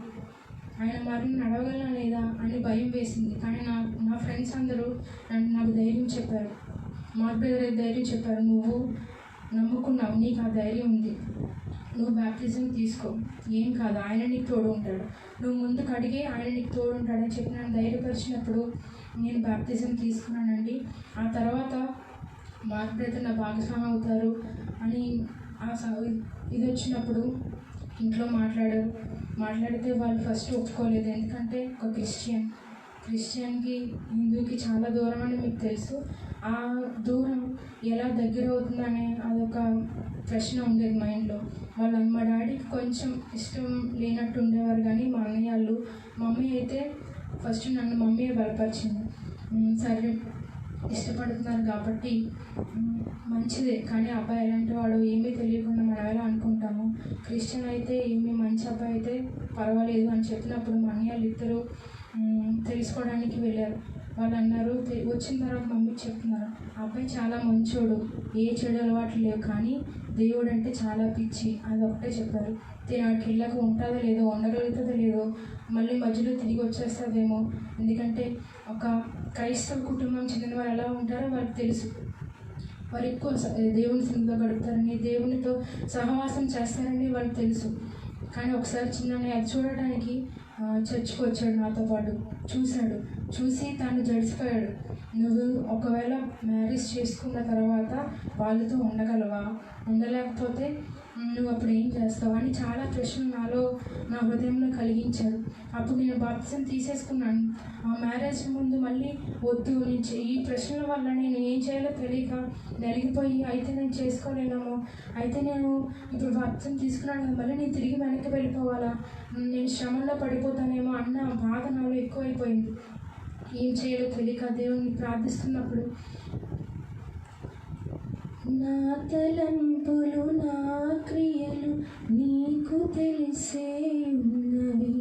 ఆయన మార్గం నడవగలనా లేదా అని భయం వేసింది. కానీ నా ఫ్రెండ్స్ అందరూ నాకు ధైర్యం చెప్పారు. మా బ్రదర్ ధైర్యం చెప్పారు, నువ్వు నమ్ముకున్నావు, నీకు ఆ ధైర్యం ఉంది, నువ్వు బాప్టిజం తీసుకో, ఏం కాదు, ఆయన నీకు తోడు ఉంటాడు, నువ్వు ముందుకు అడిగి ఆయన నీకు తోడు ఉంటాడని చెప్పి నన్ను ధైర్యపరిచినప్పుడు నేను బాప్టిజం తీసుకున్నానండి. ఆ తర్వాత మా బ్రదర్ నా భాగస్వామి అవుతారు అని ఇది వచ్చినప్పుడు ఇంట్లో మాట్లాడితే వాళ్ళు ఫస్ట్ ఒప్పుకోలేదు. ఎందుకంటే ఒక క్రిస్టియన్కి హిందూకి చాలా దూరం అని మీకు తెలుసు. ఆ దూరం ఎలా దగ్గర అవుతుందనే అదొక ప్రశ్న ఉండేది మైండ్లో. మా డాడీకి కొంచెం ఇష్టం లేనట్టు ఉండేవారు, కానీ మా అన్నయ్య వాళ్ళు, మమ్మీ అయితే ఫస్ట్ నన్ను మమ్మీయే బలపరిచింది. సరే ఇష్టపడుతున్నారు కాబట్టి మంచిదే, కానీ అబ్బాయి ఎలాంటి వాడు ఏమీ తెలియకుండా మనం ఎలా అనుకుంటాము, క్రిస్టియన్ అయితే ఏమీ మంచి అబ్బాయి అయితే పర్వాలేదు అని చెప్పినప్పుడు మా అన్నయ్యలు ఇద్దరు తెలుసుకోవడానికి వెళ్ళారు. వాళ్ళు అన్నారు, వచ్చిన తర్వాత మమ్మీకి చెప్తున్నారు, అబ్బాయి చాలా మంచోడు, ఏ చెడు అలవాట్లు లేవు, కానీ దేవుడు అంటే చాలా పిచ్చి, అది ఒకటే చెప్పారు. తినడానికి ఇళ్ళకు ఉంటుందో లేదో, ఉండగలుగుతుందో లేదో, మళ్ళీ మధ్యలో తిరిగి వచ్చేస్తుందేమో. ఎందుకంటే ఒక క్రైస్తవ కుటుంబం చెందిన వారు ఎలా ఉంటారో వాళ్ళకి తెలుసు. వారు ఎక్కువ దేవుని సన్నిధిలో గడుపుతారని, దేవునితో సహవాసం చేస్తారని వాళ్ళకి తెలుసు. కానీ ఒకసారి చిన్నని అది చూడడానికి చర్చికి వచ్చాడు, నాతో పాటు చూసి తాను జడిసిపోయాడు. నువ్వు ఒకవేళ మ్యారేజ్ చేసుకున్న తర్వాత వాళ్ళతో ఉండగలవా, ఉండలేకపోతే నువ్వు అప్పుడు ఏం చేస్తావు అని చాలా ప్రశ్నలు నా హృదయంలో కలిగించాడు. అప్పుడు నేను బాప్టిజం తీసేసుకున్నాను. ఆ మ్యారేజ్ ముందు మళ్ళీ వద్దు, ఈ ప్రశ్నల వల్ల నేను ఏం చేయాలో తెలియక నలిగిపోయి, అయితే నేను చేసుకోలేనేమో, అయితే నేను ఇప్పుడు బాప్టిజం తీసుకున్నాను కదా, మళ్ళీ నేను తిరిగి వెనక్కి వెళ్ళిపోవాలా, నేను శ్రమంలో పడిపోతానేమో అన్న బాధ నాలో ఎక్కువైపోయింది. ఏం చేయాలో తెలియక దేవుని ప్రార్థిస్తున్నప్పుడు, నా తలంపులు నా క్రియలు నీకు తెలిసే ఉన్నవి,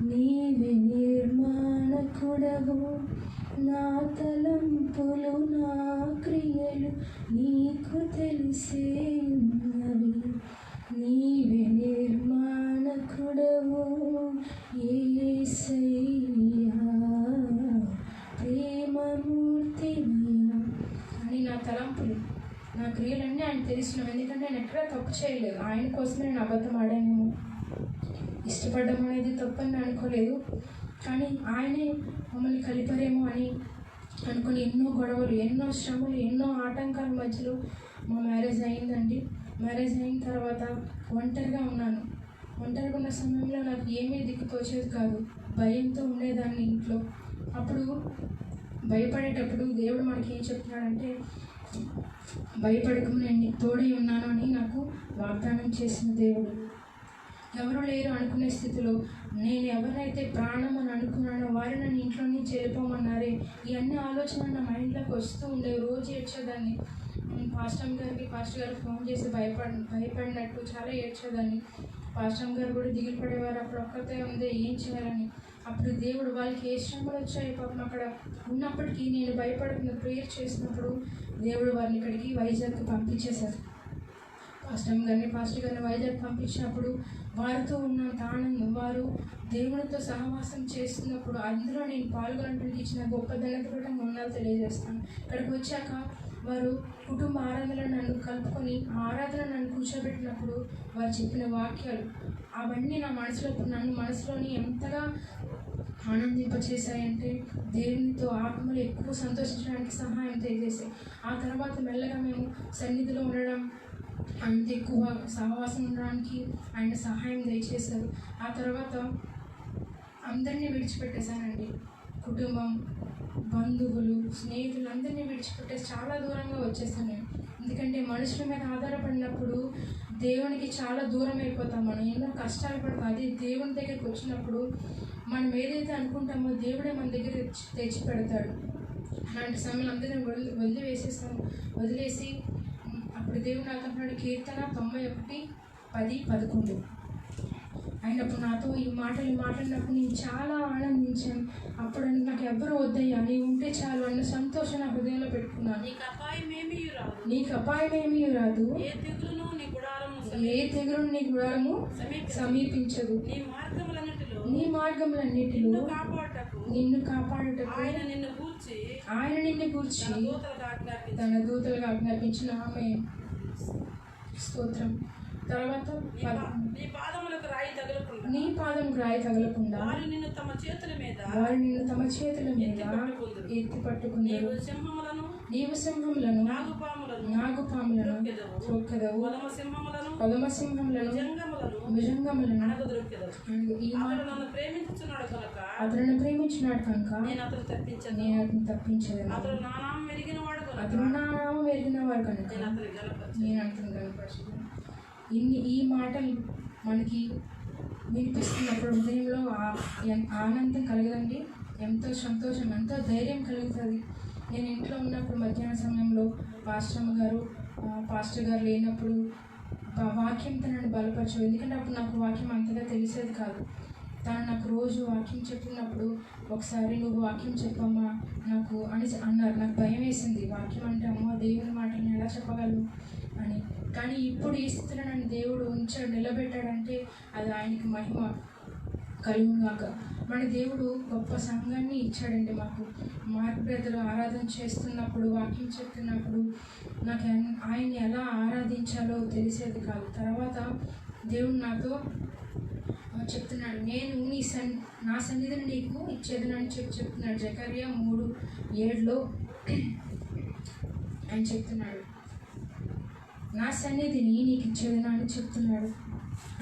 నీవే నిర్మాణకుడవు. నా తలంపులు నా క్రియలు నీకు తెలిసే ఉన్నవి, నీవే నిర్మాణకుడవు. యేసయ్యా ప్రేమమూర్తివయ్యా అని నా తలంపులు, నా క్రియలన్నీ ఆయన తెలిసినవి. ఎందుకంటే నేను ఎక్కడా తప్పు చేయలేదు, ఆయన కోసమే నేను అబద్ధం ఆడానేమో, ఇష్టపడడం అనేది తప్పని అనుకోలేదు, కానీ ఆయనే మమ్మల్ని కలిపారేమో అని అనుకుని ఎన్నో గొడవలు, ఎన్నో శ్రమలు, ఎన్నో ఆటంకాల మధ్యలో మా మ్యారేజ్ అయిందండి. మ్యారేజ్ అయిన తర్వాత ఒంటరిగా ఉన్నాను. ఒంటరిగా ఉన్న సమయంలో నాకు ఏమీ దిక్కుతోచేది కాదు, భయంతో ఉండేదాన్ని ఇంట్లో. అప్పుడు భయపడేటప్పుడు దేవుడు మనకి ఏం చెప్తున్నాడంటే, భయపడకు, నేను నీకు తోడై ఉన్నాను అని నాకు వాగ్దానం చేసిన దేవుడు. ఎవరు లేరు అనుకునే స్థితిలో నేను ఎవరైతే ప్రాణం అని అనుకున్నానో వారు నన్ను ఇంట్లో నుంచి వెళ్ళిపోమన్నారే, ఇవన్నీ ఆలోచనలు నా మైండ్లోకి వస్తూ ఉండేవి. రోజు ఏడ్చేదాన్ని. పాస్టర్ గారు ఫోన్ చేసి భయపడినట్టు చాలా ఏడ్చేదాన్ని. పాస్టర్ గారు కూడా దిగులు పడేవారు, అప్పుడు ఒక్కతే ఉంది ఏం చేయాలని. అప్పుడు దేవుడు వాళ్ళకి ఏ శ్రమలు వచ్చాయి పాపం అక్కడ ఉన్నప్పటికీ నేను భయపడుతున్న ప్రేయర్ చేసినప్పుడు దేవుడు వారిని ఇక్కడికి వైజాగ్కి పంపించేశారు. పాస్టర్ గారిని వైజాగ్ పంపించినప్పుడు వారితో ఉన్నంత ఆనందం, వారు దేవునితో సహవాసం చేస్తున్నప్పుడు అందులో నేను పాల్గొనడానికి ఇచ్చిన గొప్ప ధన్యత కూడా వందనాలు తెలియజేస్తాను. ఇక్కడికి వచ్చాక వారు కుటుంబ ఆరాధనలో నన్ను కలుపుకొని ఆ ఆరాధన నన్ను కూర్చోబెట్టినప్పుడు వారు చెప్పిన వాక్యాలు అవన్నీ నన్ను మనసులోని ఎంతగా ఆనందింపచేశాయంటే దేవునితో ఆత్మలు ఎక్కువ సంతోషించడానికి సహాయం తెలియజేశాయి. ఆ తర్వాత మెల్లగా మేము సన్నిధిలో ఉండడం, అంత ఎక్కువ సహవాసం ఉండడానికి ఆయన సహాయం దయచేశారు. ఆ తర్వాత అందరినీ విడిచిపెట్టేశానండి. కుటుంబం, బంధువులు, స్నేహితులు అందరినీ విడిచిపెట్టేసి చాలా దూరంగా వచ్చేసాను నేను. ఎందుకంటే మనుషుల మీద ఆధారపడినప్పుడు దేవునికి చాలా దూరం అయిపోతాం. మనం ఎన్నో కష్టాలు పడతాం. అది దేవుని దగ్గరికి వచ్చినప్పుడు మనం ఏదైతే అనుకుంటామో దేవుడే మన దగ్గర తెచ్చి పెడతాడు. అలాంటి సమయంలో అందరినీ వదిలేసి అప్పుడు దేవుడు నాతో అన్నాడు, కీర్తన 91:10-11 అయినప్పుడు నాతో ఈ మాటలు మాట్లాడినప్పుడు నేను చాలా ఆనందించాను. అప్పుడు నాకు ఎవ్వరు వద్దయ్యా, నీవు ఉంటే చాలు అన్న సంతోషం నా హృదయంలో పెట్టుకున్నాను. నీకు అపాయమేమీ రాదు, ఏ తెగులును నీ గుడారము సమీపించదు. నీ మార్గములన్నిటిలో నిన్ను కాపాడుటకు ఆయన నిన్ను గూర్చి తన దూతలుగా ఆజ్ఞాపించిన ఆమె స్తోత్రం. తర్వాత నీ పాదములకు రాయి తగలకుండా వారు నిన్ను తమ చేతుల మీద ఎత్తి పట్టుకుందరు. నీవు సింహములను నాగుపాములను త్రొక్కెదవు, కొదమసింహములను భుజంగములను అతను ప్రేమించినాడు కనుక నేను అతను తప్పించదను. అతను నా నామం ఎరిగిన వాడు కనుక నేను అతను కనపరచను. ఈ మాటలు మనకి వినిపిస్తున్నప్పుడు హృదయంలో ఆనందం కలగదండి, ఎంతో సంతోషం, ఎంతో ధైర్యం కలుగుతుంది. నేను ఇంట్లో ఉన్నప్పుడు మధ్యాహ్న సమయంలో పాస్టర్ గారు లేనప్పుడు వాక్యంతో నన్ను బలపరచు. ఎందుకంటే అప్పుడు నాకు వాక్యం అంతగా తెలిసేది కాదు. తను నాకు రోజు వాక్యం చెప్పినప్పుడు ఒకసారి నువ్వు వాక్యం చెప్పమ్మా నాకు అన్నారు. నాకు భయం వేసింది, వాక్యం అంటే అమ్మో దేవుని మాటలను ఎలా చెప్పగలను అని. కానీ ఇప్పుడు ఈ స్థితిలో నన్ను దేవుడు నిలబెట్టాడంటే అది ఆయనకి మహిమ కలుగుగాక. మన దేవుడు గొప్ప సంఘాన్ని ఇచ్చాడండి మాకు. మార్గబ్రతలు ఆరాధన చేస్తున్నప్పుడు, వాక్యం చెప్తున్నప్పుడు నాకు ఆయన్ని ఎలా ఆరాధించాలో తెలిసేది కాదు. తర్వాత దేవుడు నాతో చెప్తున్నాడు, నేను నా సన్నిధిని నీకు ఇచ్చేదనని చెప్తున్నాడు. జకర్యా 3:7 ఆయన చెప్తున్నాడు, నా సన్నిధిని నీకు ఇచ్చేదనని చెప్తున్నాడు.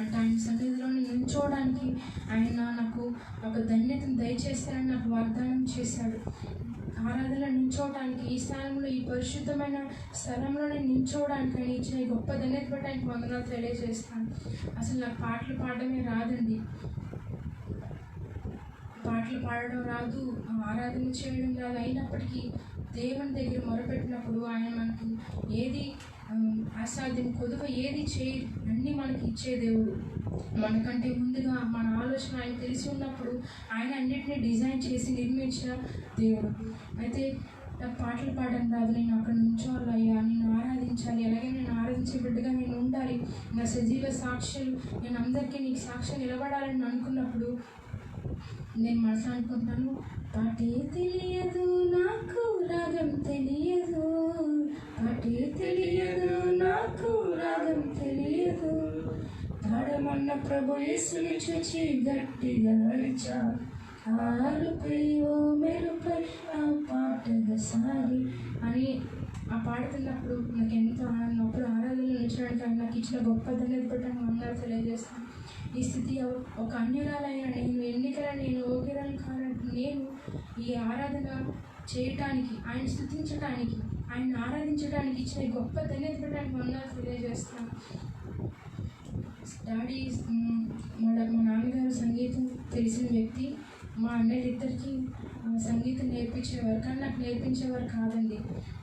అంటే ఆయన సన్నిధిలో నిల్చోవడానికి ఆయన నాకు ఒక ధన్యతను దయచేస్తానని నాకు వాగ్దానం చేశాడు. ఆరాధనలో నిల్చోవడానికి, ఈ స్థానంలో, ఈ పరిశుద్ధమైన స్థలంలో నేను నిల్చోవడానికి ఆయన ఇచ్చిన ఈ గొప్ప ధన్యత బట్టి ఆయనకు వందనాలు తెలియజేస్తాను. అసలు నాకు పాటలు పాడడమే రాదండి, పాటలు పాడడం రాదు, ఆరాధన చేయడం రాదు. అయినప్పటికీ దేవుని దగ్గర మొరపెట్టినప్పుడు ఆయన మనకు ఏది అసాధ్యం, కొదువ ఏది అన్నీ మనకి ఇచ్చే దేవుడు. మనకంటే ముందుగా మన ఆలోచన ఆయన తెలిసి ఉన్నప్పుడు ఆయన అన్నిటినీ డిజైన్ చేసి నిర్మించిన దేవుడు. అయితే నాకు పాటలు పాడడం రాదు, నేను అక్కడ నుంచోవాలయ్యా, నేను ఆరాధించాలి, అలాగే నేను ఆరాధించే బిడ్డగా నేను ఉండాలి, నా సజీవ సాక్షులు నేను అందరికీ నీకు సాక్ష్యం నిలబడాలని అనుకున్నప్పుడు నేను మనసు అనుకుంటాను, పాటే తెలియదు నాకు రాగం తెలియదు, పాటే తెలియదు నాకు రాగం తెలియదు, పాడమన్న ప్రభు యేసుని చూచి గట్టిగా అరిచా, ఆరుపై ఓ మెరుపై ఆ పాటగా సాగి అని ఆ పాడుతున్నప్పుడు నాకు ఎంతో ఆనందం. అప్పుడు ఆరాధనలు నిలిచడానికి నాకు ఇచ్చిన గొప్ప ధన్యత బట్టి వందనాలు తెలియజేస్తాను. ఈ స్థితి ఒక అన్యురాలైన నేను ఓకేరాలు కాదంటే నేను ఈ ఆరాధన చేయటానికి, ఆయన స్తుతించడానికి, ఆయన ఆరాధించడానికి ఇచ్చిన గొప్ప ధన్యత బట్టి వందనాలు తెలియజేస్తాను. డాడీ మా నాన్నగారు సంగీతం తెలిసిన వ్యక్తి. మా అన్నయ్యలిద్దరికీ సంగీతం నేర్పించేవారు, కానీ నాకు నేర్పించేవారు కాదండి.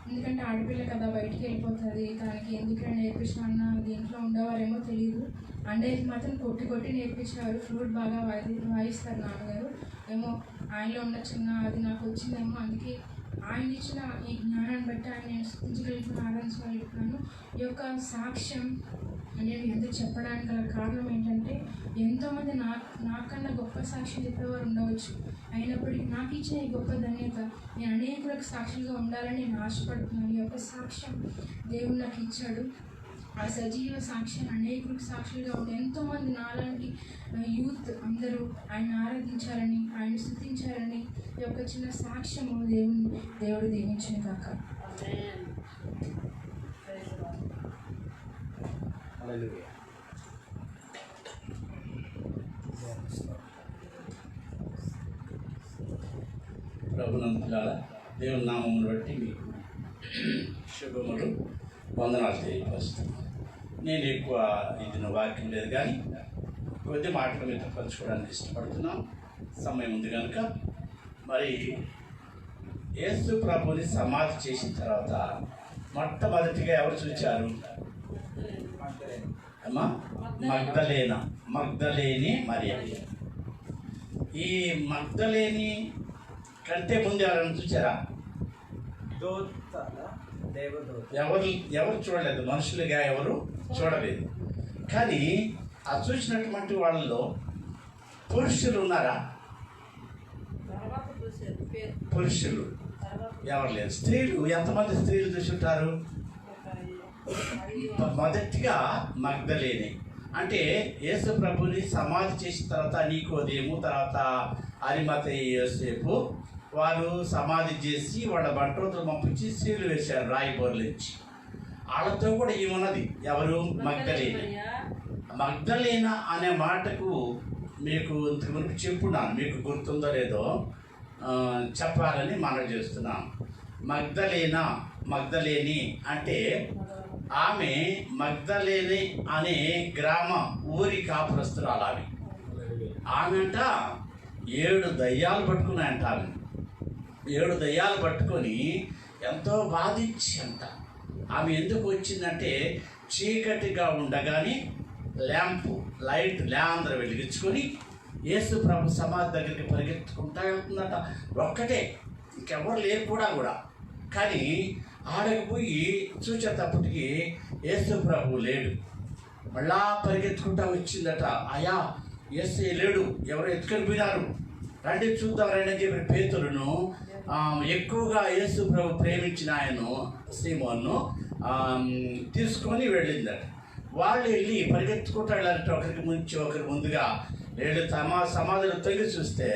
ఎందుకంటే ఆడపిల్ల కదా, బయటికి వెళ్ళిపోతుంది, దానికి ఎందుకైనా నేర్పించిన అన్న దీంట్లో ఉండేవారేమో తెలియదు. అన్నయ్యకి మాత్రం కొట్టి నేర్పించేవారు. ఫ్లూట్ బాగా వాయిస్తారు నాన్నగారు. ఏమో ఆయనలో ఉన్న చిన్న అది నాకు వచ్చిందేమో, అందుకే ఆయన ఇచ్చిన ఈ జ్ఞానాన్ని బట్టి ఆయన నేను స్థుతించగలుగుతున్నాను, ఆరాధించగలుగుతున్నాను. ఈ యొక్క సాక్ష్యం అని నేను ఎందుకు చెప్పడానికి గల కారణం ఏంటంటే, ఎంతోమంది నాకన్నా గొప్ప సాక్షులు చెప్పేవారు ఉండవచ్చు. అయినప్పటికీ నాకు ఇచ్చిన ఈ గొప్ప ధన్యత, నేను అనేకులకు సాక్షులుగా ఉండాలని నేను ఆశపడుతున్నాను. ఈ యొక్క సాక్ష్యం దేవుడు నాకు ఇచ్చాడు. ఆ సజీవ సాక్ష్యం అనేకులకు సాక్షులుగా ఉండి ఎంతోమంది నాలాంటి యూత్ అందరూ ఆయన ఆరాధించాలని, ఆయన స్తుతించాలని ఈ యొక్క చిన్న సాక్ష్యము దేవుడు దీవించిన కాక. ప్రభునందులారా, దేవుని నామమును బట్టి మీకు శుభములు, వందనాలు తెలియపరుస్తున్నాను. నేను ఎక్కువ ఇది వాక్యం లేదు కానీ కొద్ది మాటలు మీతో పంచుకోవడానికి ఇష్టపడుతున్నాను. సమయం ఉంది కనుక. మరి యేసు ప్రభుని సమాధి చేసిన తర్వాత మొట్టమొదటిగా ఎవరు చూచారు? అమ్మా, మగ్దలేని మరియ. ఈ మగ్దలేని కంటే ముందు ఎవరైనా చూచారా? ఎవరు చూడలేదు, మనుషులుగా ఎవరు చూడలేదు. కానీ ఆ చూసినటువంటి వాళ్ళలో పురుషులు ఉన్నారా? పురుషులు ఎవరు లేరు. స్త్రీలు ఎంతమంది స్త్రీలు చూసుంటారు? మొదటిగా మగ్దలేని, అంటే యేసు ప్రభుని సమాధి చేసిన తర్వాత నీకోదేము, తర్వాత అరిమతయి యోసేపు వారు సమాధి చేసి వాళ్ళ బంట్రోతులు పంపించి స్త్రీలు వేశారు రాయి బోర్లించి. వాళ్ళతో కూడా ఏమున్నది? ఎవరు? మగ్దలేనా అనే మాటకు మీకు ఇంతకుముందు చెప్పున్నాను, మీకు గుర్తుందో లేదో చెప్పాలని మనం చేస్తున్నాం. మగ్దలేని అంటే ఆమె మగ్దలేని అనే ఊరి కాపురస్తురాలు. ఆమె అంట 7 దయ్యాలు పట్టుకున్నాయంట. ఆమె 7 దయ్యాలు పట్టుకొని ఎంతో బాధించి అంట. ఆమె ఎందుకు వచ్చిందంటే, చీకటిగా ఉండగానే ల్యాందరూ వెలిగించుకొని యేసు ప్రభు సమాధి దగ్గరికి పరిగెత్తుకుంటా వెళ్తుందట. ఒక్కటే, ఇంకెవరు లేరు కూడా. కానీ ఆడకు పోయి చూచేటప్పటికి యేసు ప్రభు లేడు. మళ్ళా పరిగెత్తుకుంటా వచ్చిందట. అయ్యా, యేసు లేడు, ఎవరు ఎత్తుకొని పోయినారు, రండి చూద్దాం రండి అని చెప్పిన పేతురును, ఎక్కువగా యేసు ప్రభు ప్రేమించిన ఆయన సీమోను తీసుకొని వెళ్ళిందట. వాళ్ళు వెళ్ళి పరిగెత్తుకుంటూ వెళ్ళారట. ఒకరి ముందుగా లేడు. సమాధులు తొంగి చూస్తే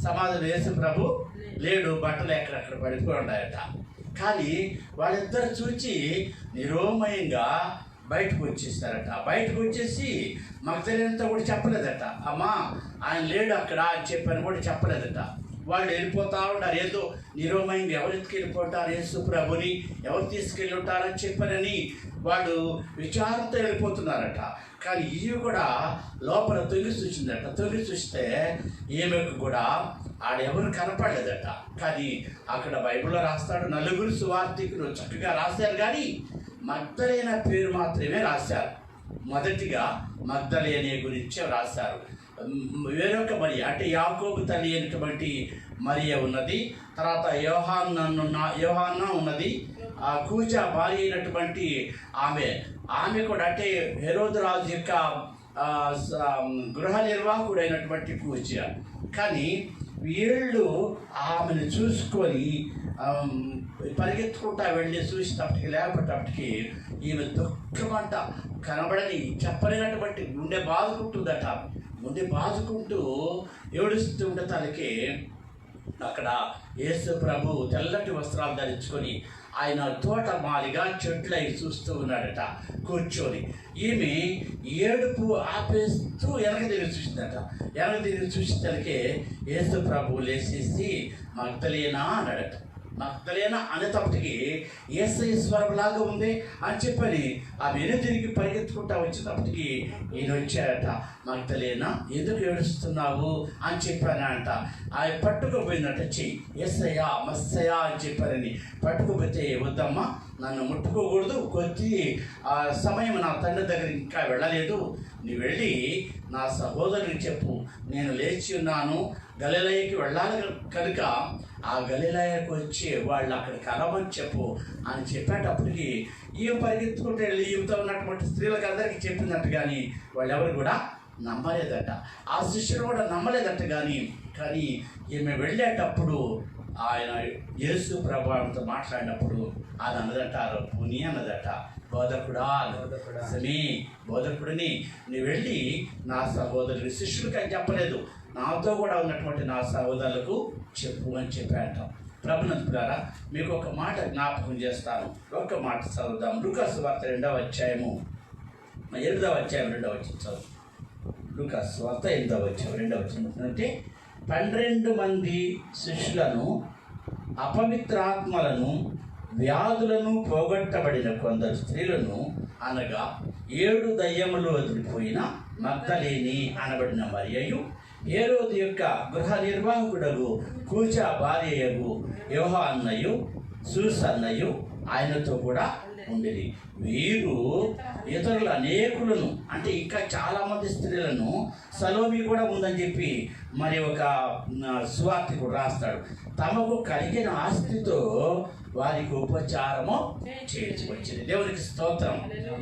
సమాధులు యేసు ప్రభు లేడు, బట్టలు ఎక్కడెక్కడ పడిపోయి ఉన్నాయట. కానీ వాళ్ళిద్దరు చూచి నిరోమయంగా బయటకు వచ్చేస్తారట. బయటకు వచ్చేసి మగ్దలేనితో కూడా చెప్పలేదట, అమ్మా ఆయన లేడు అక్కడ అని చెప్పని కూడా చెప్పలేదట. వాళ్ళు వెళ్ళిపోతా ఉన్నారు. ఏదో నిరోమయంగా ఎవరు ఎత్తుకెళ్ళిపోతారు యేసు ప్రభుని, ఎవరు తీసుకెళ్ళి ఉంటారని చెప్పనని వాళ్ళు విచారంతో వెళ్ళిపోతున్నారట. కానీ ఇవి కూడా లోపల తొంగి చూసిందట. తొంగి చూస్తే ఈమెకు కూడా ఆడెవరు కనపడలేదట. కానీ అక్కడ బైబిల్లో రాస్తాడు, 4 సువార్థికులు చక్కగా రాశారు, కానీ మగ్దలేన పేరు మాత్రమే రాశారు. మొదటిగా మగ్దలేనే గురించి రాశారు. వేరొక మరియ అంటే యాకోబు తల్లి అయినటువంటి మరియ ఉన్నది. తర్వాత యోహాన్నా ఉన్నది. కూజా భార్య అయినటువంటి ఆమె కూడా అంటే హెరోదు రాజు యొక్క గృహ నిర్వాహకుడైనటువంటి కూజా. కానీ వీళ్ళు ఆమెను చూసుకొని పరిగెత్తుకుంటా వెళ్ళి చూసేటప్పటికి లేపేటప్పటికి ఈమె దుఃఖమంట కనబడని చెప్పలేనటువంటి గుండె బాదుకుంటుందట. గుండె బాదుకుంటూ ఏడుస్తూ ఉండే తనకి అక్కడ యేసు ప్రభు తెల్లటి వస్త్రాలు ధరించుకొని ఆయన తోటమాలిగా చెట్లై చూస్తూ ఉన్నాడట కూర్చొని. ఈమె ఏడుపు ఆపేస్తూ వెనక తిరిగి చూసిందట. వెనక తిరిగి చూసేసరికి యేసు ప్రభు లేచేసి మగ్దలేనా అన్నాడట. మగ్దలేనా అనేటప్పటికి యేసయ్య స్వరంలాగా ఉంది అని చెప్పని ఆమె తిరిగి పరిగెత్తుకుంటా వచ్చేటప్పటికి ఈయన వచ్చాడట. మగ్దలేనా ఎందుకు ఏడుస్తున్నావు అని చెప్పానంట. ఆయన పట్టుకుపోయిందట. చెయ్యి యేసయ్యా మస్సయ్యా అని చెప్పారని పట్టుకుపోతే, వద్దమ్మా నన్ను ముట్టుకోకూడదు, కొద్ది సమయం నా తండ్రి దగ్గర ఇంకా వెళ్ళలేదు, నీ వెళ్ళి నా సహోదరుడికి చెప్పు నేను లేచి ఉన్నాను, గలిలయకి వెళ్ళాలి కనుక ఆ గలిలయకు వచ్చి వాళ్ళు అక్కడ కలవని చెప్పు అని చెప్పేటప్పటికి ఈమె పరిగెత్తుకుంటూ వెళ్ళి ఈమెతో ఉన్నటువంటి స్త్రీలకు అందరికీ చెప్పిందట, కానీ వాళ్ళు ఎవరు కూడా నమ్మలేదట. ఆ శిష్యుడు కూడా నమ్మలేదట. కానీ ఈమె వెళ్ళేటప్పుడు ఆయన యేసు ప్రభువుతో మాట్లాడినప్పుడు అది అన్నదట, పుని అన్నదట, బోధకుడా సమీ బోధకుడిని నువ్వు వెళ్ళి నా సహోదరుడు శిష్యుడికి అని చెప్పలేదు, నాతో కూడా ఉన్నటువంటి నా సహోదరులకు చెప్పు అని చెప్పాట. ప్రభునంతులారా, మీకు ఒక మాట జ్ఞాపకం చేస్తాను. ఒక్క మాట చదువుదాం. లూకాసు వార్త 8వ అధ్యాయము 8వ అధ్యాయం 2వ వచనం చదువు. లూకాసు వార్త 8వ అధ్యాయం 2వ వచనం అంటే 12 మంది శిష్యులను, అపవిత్రాత్మలను, వ్యాధులను పోగొట్టబడిన కొందరు స్త్రీలను, అనగా 7 దయ్యములు వదిలిపోయిన మగ్దలేని అనబడిన మరియయు, హేరోదు యొక్క గృహ నిర్వాహకుడగు కూచా భార్యయగు యోహాన్నయు, సూసన్నయు ఆయనతో కూడా ఉండేది. వీరు ఇతరుల అనేకులను, అంటే ఇంకా చాలామంది స్త్రీలను, సలోమి కూడా ఉందని చెప్పి మరి ఒక సువార్తికుడు రాస్తాడు, తమకు కలిగిన ఆస్తితో వారికి ఉపచారము చేసి వచ్చింది. దేవునికి స్తోత్రం.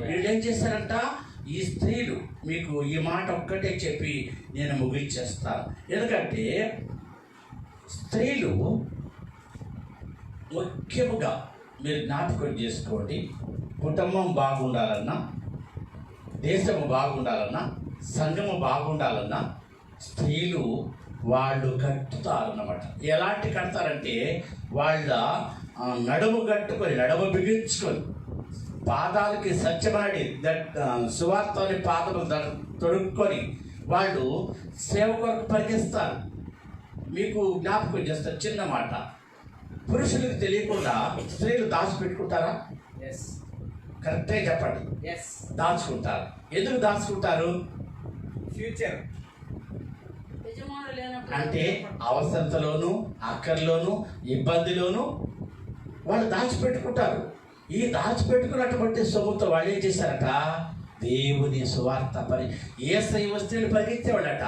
వీళ్ళు ఏం చేశారంట, ఈ స్త్రీలు, మీకు ఈ మాట ఒక్కటే చెప్పి నేను ముగించేస్తాను. ఎందుకంటే స్త్రీలు ముఖ్యముగా మీరు జ్ఞాపకం చేసుకోండి, కుటుంబం బాగుండాలన్నా, దేశము బాగుండాలన్నా, సంఘము బాగుండాలన్నా స్త్రీలు వాళ్ళు కట్టుతారన్నమాట. ఎలాంటి కడతారంటే వాళ్ళ నడుము కట్టుకొని, నడుము బిగించుకొని, పాదాలకి సత్యమనడి సువార్తని పాదము తొడుక్కొని వాళ్ళు సేవ కొరకు పరిగెస్తారు. మీకు జ్ఞాపకం చేస్తారు చిన్న మాట, పురుషులకు తెలియకుండా స్త్రీలు దాచిపెట్టుకుంటారా? కరెక్టే చెప్పండి. దాచుకుంటారు. ఎందుకు దాచుకుంటారు? ఫ్యూచర్ అంటే అవసరతలోను, అక్కర్లోను, ఇబ్బందిలోను వాళ్ళు దాచిపెట్టుకుంటారు. ఈ దాచిపెట్టుకున్నటువంటి సొమ్ముతో వాళ్ళు ఏం చేశారట, దేవుని సువార్త యేసయ్య వస్తువులు పరిగెత్తేవాడట.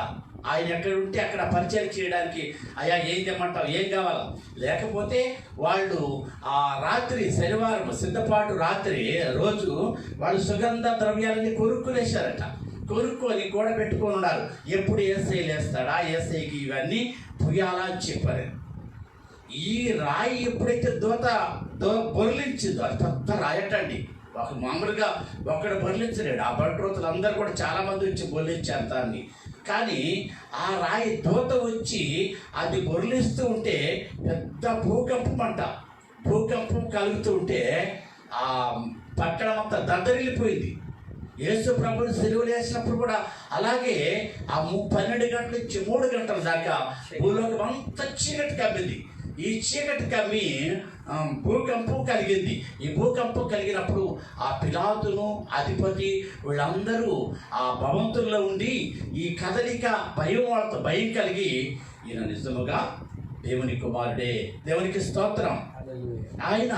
ఆయన ఎక్కడ ఉంటే అక్కడ పరిచయం చేయడానికి, అయ్యా ఏం తెమ్మంటావు, ఏం కావాలా, లేకపోతే వాళ్ళు ఆ రాత్రి శనివారం సిద్ధపాటు రాత్రి రోజు వాళ్ళు సుగంధ ద్రవ్యాలని కొనుక్కునేశారట. కొనుక్కొని కూడా పెట్టుకొని ఉన్నారు. ఎప్పుడు యేసయ్య లేస్తాడా, యేసయ్యకి ఇవన్నీ పుయ్యాలా అని చెప్పారు. ఈ రాయి ఎప్పుడైతే బొర్లించిందో, అది పెద్ద రాయటండి. ఒక మామూలుగా ఒక్కడ బొర్లించలేడు. ఆ బంట్రోతులు అందరూ కూడా చాలామంది వచ్చి బొర్లించారు దాన్ని. కానీ ఆ రాయి దూత వచ్చి అది బొర్లిస్తూ ఉంటే పెద్ద భూకంపం కలుగుతూ ఉంటే ఆ పట్టణం అంతా దద్దరిల్లిపోయింది. యేసు ప్రభుని సిలువలు వేసినప్పుడు కూడా అలాగే ఆ 12 గంటల నుంచి 3 గంటల దాకా భూలోకం అంతా చీకటి కమ్మింది. ఈ చీకటి కమ్మి భూకంపం కలిగింది. ఈ భూకంపం కలిగినప్పుడు ఆ పిలాతును, అధిపతి వీళ్ళందరూ ఆ భవంతుల్లో ఉండి ఈ కదలిక భయం కలిగి, ఈయన నిజముగా దేవుని కుమారుడే, దేవునికి స్తోత్రం, ఆయన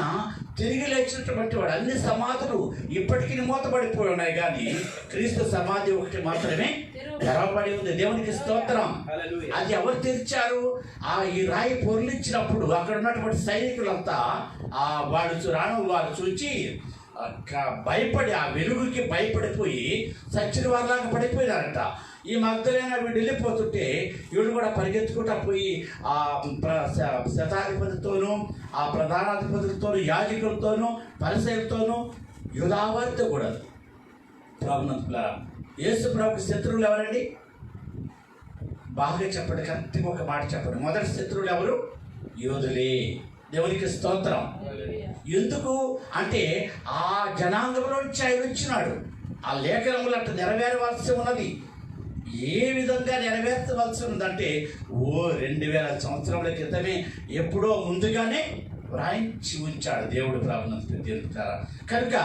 తిరిగి లేచినటువంటి వాడు. అన్ని సమాధులు ఇప్పటికీ మూతపడిపోయి ఉన్నాయి, కానీ క్రీస్తు సమాధి ఒకటి మాత్రమే తెరవబడి ఉంది. దేవునికి స్తోత్రం. అది ఎవరు తెరిచారు? ఈ రాయి పొర్లించినప్పుడు అక్కడ ఉన్నటువంటి సైనికులంతా వారు చూచి భయపడి, ఆ వెలుగుకి భయపడిపోయి చచ్చిన వారిలాగా పడిపోయినారట. ఈ మగ్దలేన వీడు వెళ్ళిపోతుంటే వీడు కూడా పరిగెత్తుకుంటా పోయి ఆ శతాధిపతితోనూ, ఆ ప్రధానాధిపతులతోనూ, యాజకులతోనూ, పరిసయులతోనూ, యూదావారితో కూడా. ప్రభునంతులారా, యేసు ప్రభుకి శత్రువులు ఎవరండి? బాగా చెప్పండి, కరెక్ట్గా ఒక మాట చెప్పండి. మొదటి శత్రువులు ఎవరు? యోధులే. దేవునికి స్తోత్రం. ఎందుకు అంటే ఆ జనాంగంలో నుంచి ఆయన వచ్చినాడు. ఆ లేఖనములు అట్లా నెరవేరవలసి ఉన్నది. ఏ విధంగా నెరవేర్చవలసి ఉందంటే 2000 సంవత్సరాల క్రితమే ఎప్పుడో ముందుగానే వ్రాయించి ఉంచాడు దేవుడు ప్రభునందు తెలుపుతారా. కనుక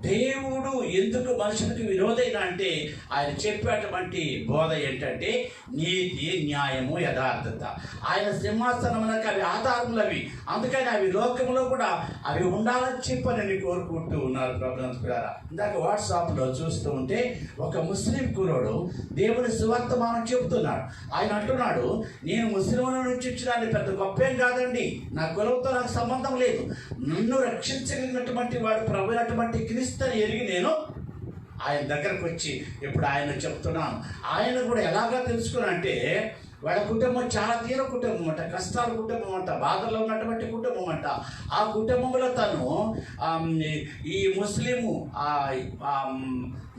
దేవుడు ఎందుకు మనుషులకు విరోధైన అంటే ఆయన చెప్పేటువంటి బోధ ఏంటంటే నీతి, న్యాయము, యథార్థత. ఆయన సింహాసనమునకు అవి ఆధారములవి. అందుకని అవి లోకంలో కూడా అవి ఉండాలని చెప్పని కోరుకుంటూ ఉన్నారు ప్రభునందుకులారా. ఇందాక వాట్సాప్లో చూస్తూ ఉంటే ఒక ముస్లిం కుర్రోడు దేవుని సువర్తమానం చెబుతున్నాడు. ఆయన అంటున్నాడు, నేను ముస్లింల నుంచి వచ్చిన పెద్ద గొప్పేం కాదండి, నా కులంతో నాకు సంబంధం లేదు, నన్ను రక్షించగలిగినటువంటి వాడు ప్రభు అయినటువంటి క్రీస్తుని ఎరిగి నేను ఆయన దగ్గరకు వచ్చి ఇప్పుడు ఆయన చెప్తున్నాను. ఆయన కూడా ఎలాగా తెలుసుకున్నా అంటే వాళ్ళ కుటుంబం చాలా తీవ్ర కుటుంబం అంట, కష్టాల కుటుంబం అంట, బాధల్లో ఉన్నటువంటి కుటుంబం అంట. ఆ కుటుంబంలో తను ఈ ముస్లిము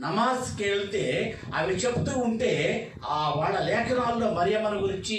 నమాజ్కి వెళ్తే అవి చెప్తూ ఉంటే వాళ్ళ లేఖనాల్లో మరియమ్మల గురించి,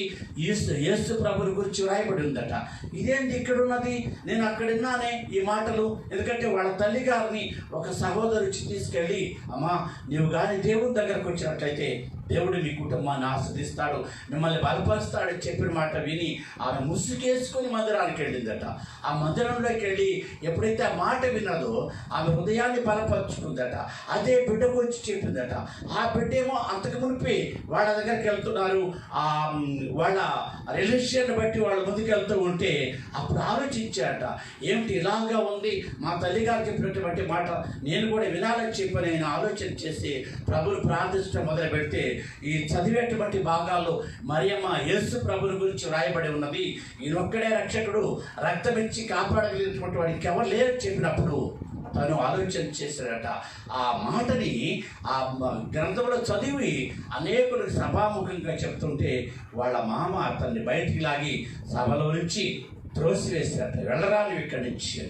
యేసు ప్రభుని గురించి వ్రాయబడి ఉందట. ఇదేంటి ఇక్కడ ఉన్నది, నేను అక్కడ విన్నానే ఈ మాటలు. ఎందుకంటే వాళ్ళ తల్లి గారిని ఒక సహోదరు తీసుకెళ్ళి, అమ్మా నీవు కానీ దేవుని దగ్గరకు వచ్చినట్లయితే దేవుడు మీ కుటుంబాన్ని ఆస్వాదిస్తాడు, మిమ్మల్ని బలపరుస్తాడని చెప్పిన మాట విని ఆమె ముసుగేసుకొని మందిరానికి వెళ్ళిందట. ఆ మందిరంలోకి వెళ్ళి ఎప్పుడైతే ఆ మాట విన్నదో ఆమె హృదయాన్ని బలపరుచుకుందట. అదే బిడ్డకు వచ్చి చెప్పిందట. ఆ బిడ్డ ఏమో అంతకు మునిపి వాళ్ళ దగ్గరికి వెళ్తున్నారు, వాళ్ళ రిలేషన్ బట్టి వాళ్ళ ముందుకు వెళ్తూ ఉంటే అప్పుడు ఆలోచించాట, ఏమిటి ఇలాగా ఉంది, మా తల్లిగారు చెప్పినటువంటి మాట నేను కూడా వినాలని చెప్పి నేను ఆలోచన చేసి ప్రభుని ప్రార్థించడం మొదలు పెడితే ఈ చదివేటువంటి భాగాల్లో మరియమ్మ యేసు ప్రభుని గురించి వ్రాయబడి ఉన్నది. ఈయనొక్కడే రక్షకుడు, రక్తమిచ్చి కాపాడగలిగినటువంటి వాడికి ఎవరు లేరు చెప్పినప్పుడు తను ఆలోచన చేశాడట. ఆ మాటని ఆ గ్రంథంలో చదివి అనేకులకు సభాముఖంగా చెప్తుంటే వాళ్ళ మామ అతన్ని బయటికి లాగి సభలో నుంచి త్రోసివేశారట. వెళ్ళరాని ఇక్కడి నుంచి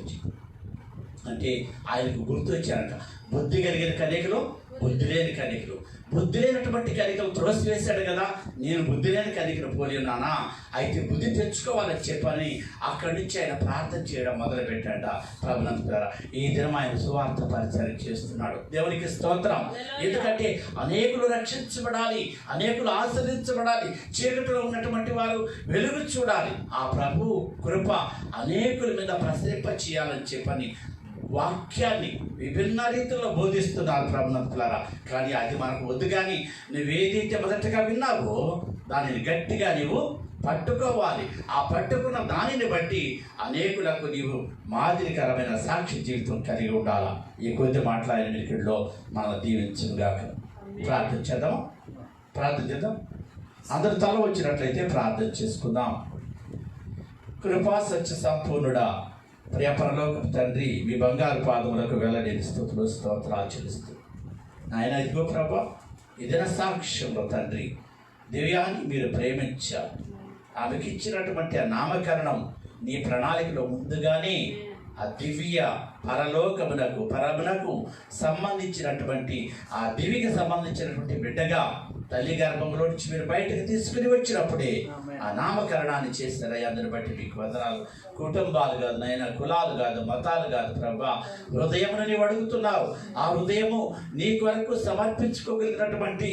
అంటే ఆయనకు గుర్తు వచ్చారట, బుద్ధి కలిగిన కనికలు, బుద్ధి లేని కనికలు. బుద్ధి లేనటువంటి కనికలు త్రోసివేశాడు కదా, నేను బుద్ధి లేని కనికలు పోలి ఉన్నానా, అయితే బుద్ధి తెచ్చుకోవాలని చెప్పని అక్కడి నుంచి ఆయన ప్రార్థన చేయడం మొదలు పెట్టాడ. ప్రభునందు ద్వారా ఈ దినం ఆయన సువార్త పరిచయం చేస్తున్నాడు. దేవునికి స్తోత్రం. ఎందుకంటే అనేకులు రక్షించబడాలి, అనేకులు ఆశ్రయించబడాలి, చీకటిలో ఉన్నటువంటి వారు వెలుగు చూడాలి. ఆ ప్రభు కృప అనేకుల మీద ప్రసరింప చేయాలని చెప్పని వాక్యాన్ని విభిన్న రీతిలో బోధిస్తున్నారు ప్రభునంతులారా. కానీ అది మనకు వద్దు. కానీ నువ్వేదైతే మొదటగా విన్నావో దానిని గట్టిగా నీవు పట్టుకోవాలి. ఆ పట్టుకున్న దానిని బట్టి అనేకులకు నీవు మాదిరికరమైన సాక్షి జీవితం కలిగి ఉండాలా. ఈ కొద్ది మాట్లాడిన ఇక్కడిలో మనం దీవించుగాక. ప్రార్థన చేద్దాం. అందరు తల వచ్చినట్లయితే ప్రార్థన చేసుకుందాం. కృపా సత్య సంపూర్ణుడా, ప్రియ పరలోకపు తండ్రి, మీ బంగారు పాదములకు వెళ్ళలేని స్తోత్రాలు చెల్లిస్తూ నాయన, ఇదిగో ప్రభా ఇదిన సాక్ష్యంలో తండ్రి దివ్యాన్ని మీరు ప్రేమించారు. ఆమెకి ఇచ్చినటువంటి ఆ నామకరణం నీ ప్రణాళికలో ముందుగానే ఆ దివ్య పరమునకు సంబంధించినటువంటి ఆ దివికి సంబంధించినటువంటి బిడ్డగా తల్లి గర్భంలో నుంచి మీరు బయటకు తీసుకుని వచ్చినప్పుడే ఆ నామకరణాన్ని చేస్తారయ్యా. అందరిని బట్టి మీకు వందనాలు. కుటుంబాలు కాదు నాయన, కులాలు కాదు, మతాలు కాదు ప్రభా, హృదయమును నీవు అడుగుతున్నావు. ఆ హృదయము నీ కొరకు సమర్పించుకోగలిగినటువంటి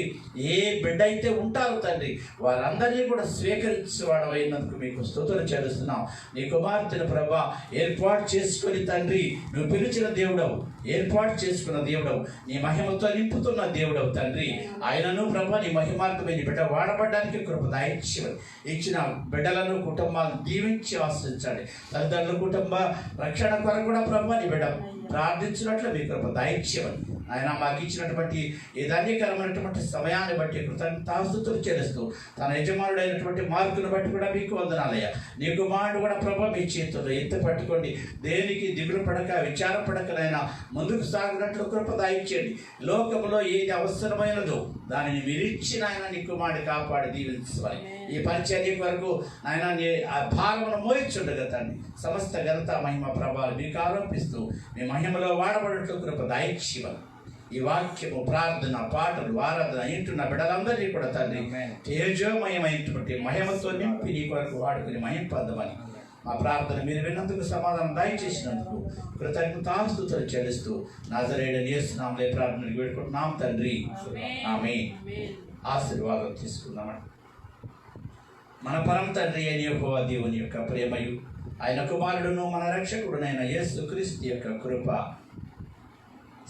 ఏ బిడ్డ అయితే ఉంటారో తండ్రి, వారందరినీ కూడా స్వీకరించేవాడు అయినందుకు మీకు స్తుతులు చెల్లిస్తున్నాం. నీ కుమార్తెను ప్రభా ఏర్పాటు చేసుకుని తండ్రి, నువ్వు పిలిచిన దేవుడవు, ఏర్పాటు చేసుకున్న దేవుడవు, నీ మహిమతో నింపుతున్న దేవుడవు తండ్రి. ఆయనను ప్రభా నీ మహిమార్థమైన బిడ్డ వాడబడ్డానికి కృప దయచేయమని, ఇచ్చిన బిడ్డలను కుటుంబాలను దీవించి ఆశ్రయించండి. తల్లిదండ్రుల కుటుంబ రక్షణ కొరకు కూడా ప్రభా నీ బిడ్డ ప్రార్థించినట్లు మీ కృప దయచేయమని ఆయన మాకు ఇచ్చినటువంటి ఈ ధన్యకరమైనటువంటి సమయాన్ని బట్టి కృతజ్ఞతాస్తుతులు చెల్లిస్తూ తన యజమానుడైనటువంటి మార్కును బట్టి కూడా మీకు వందనాలయ్యా. నీ కుమారుడు కూడా ప్రభా మీ చేతుల్లో ఎత్తి పట్టుకోండి, దేనికి దిగులు పడక విచారపడకనైనా ముందుకు సాగినట్లు కృప దయచేయండి. లోకంలో ఏది అవసరమైనదో దానిని మీరిచ్చిన ఆయన నీ కుమారుడు కాపాడి దీవించాలి. ఈ పరిచర్య వరకు ఆయన ఆ భారమును మోయించుండగా తండ్రి, సమస్త ఘనత మహిమ ప్రభావాలు మీకు ఆరోపిస్తూ మీ మహిమలో వాడబడినట్లు కృప దయచేయమని ఈ వాక్యము, ప్రార్థన, పాటలు, ఆరాధన ఇంటున్న బిడ్డలందరినీ కూడా తండ్రి తేజోమయమైనటువంటి మహిమతో నింపి నీ కొరకు వాడుకుని మహిమ పొందమని మా ప్రార్థన మీరు విన్నందుకు సమాధానం దయచేసినందుకు కృతజ్ఞతాస్తుతులు చెల్లిస్తూ నజరేయుడైన యేసు నామములో ప్రార్థన వేడుకుంటున్నాం తండ్రి, ఆమేన్. ఆశీర్వాదం తీసుకుందామండి. మన పరమ తండ్రి అయిన యెహోవా దేవుని యొక్క ప్రేమయు ఆయన కుమారుడును మన రక్షకుడునైన యేసుక్రీస్తు యొక్క కృప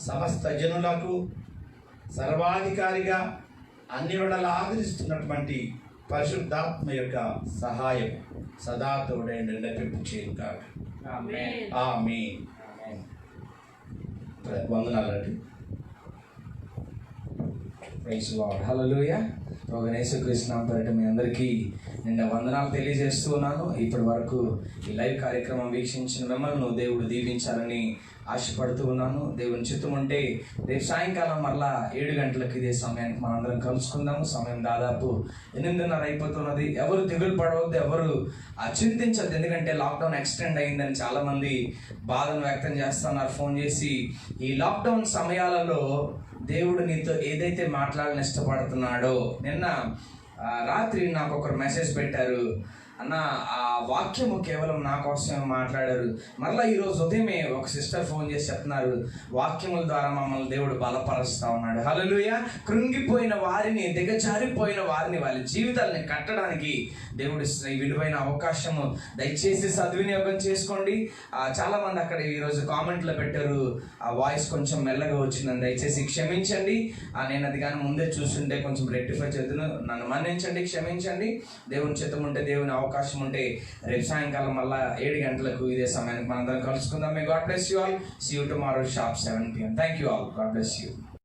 సమస్త జనులకు సర్వాధికారిగా అన్ని వేళలా ఆదరిస్తున్నటువంటి పరిశుద్ధాత్మ యొక్క సహాయం సదా తోడైన నడిపింపు చేయను కాక. ఆమేన్. వందనాలండి. Praise lord. హల్లెలూయా. ప్రభువైన యేసుక్రీస్తు నామమున పేరిట మీ అందరికీ నిన్న వందనాలు తెలియజేస్తూ ఉన్నాను. ఇప్పటి వరకు ఈ లైవ్ కార్యక్రమం వీక్షించిన మిమ్మల్ని దేవుడు దీవించాలని ఆశపడుతూ ఉన్నాను. దేవుని చిత్తం ఉంటే రేపు సాయంకాలం మరలా 7 గంటలకు ఇదే సమయానికి మనందరం కలుసుకుందాము. సమయం దాదాపు 8:30 అయిపోతున్నది. ఎవరు దిగులు పడవద్దు, ఎవరు చింతించద్దు. ఎందుకంటే లాక్డౌన్ ఎక్స్టెండ్ అయిందని చాలామంది బాధను వ్యక్తం చేస్తున్నారు ఫోన్ చేసి. ఈ లాక్డౌన్ సమయాలలో దేవుడు నీతో ఏదైతే మాట్లాడాలని ఇష్టపడుతున్నాడో, నిన్న రాత్రి నాకు ఒకరు మెసేజ్ పెట్టారు, అన్న ఆ వాక్యము కేవలం నా కోసమే మాట్లాడారు. మరలా ఈరోజు ఉదయమే ఒక సిస్టర్ ఫోన్ చేసి చెప్తున్నారు, వాక్యముల ద్వారా మమ్మల్ని దేవుడు బలపరుస్తూ ఉన్నాడు. హల్లెలూయా. కృంగిపోయిన వారిని, దిగజారిపోయిన వారిని, వాళ్ళ జీవితాలని కట్టడానికి దేవుడు ఈ విలువైన అవకాశము దయచేసి సద్వినియోగం చేసుకోండి. చాలామంది అక్కడ ఈరోజు కామెంట్లో పెట్టారు, ఆ వాయిస్ కొంచెం మెల్లగా వచ్చిందని దయచేసి క్షమించండి. నేను అది కానీ ముందే చూస్తుంటే కొంచెం రెక్టిఫై చేద్దును, నన్ను మన్నించండి, క్షమించండి. దేవుని చిత్తం ఉంటే, దేవుని అవకాశం ఉంటే రేపు సాయంకాలం మళ్ళా 7 గంటలకు ఇదే సమయానికి మనందరం కలుసుకుందాం. May God bless you all. See you tomorrow sharp 7 PM. Thank you all. God bless you.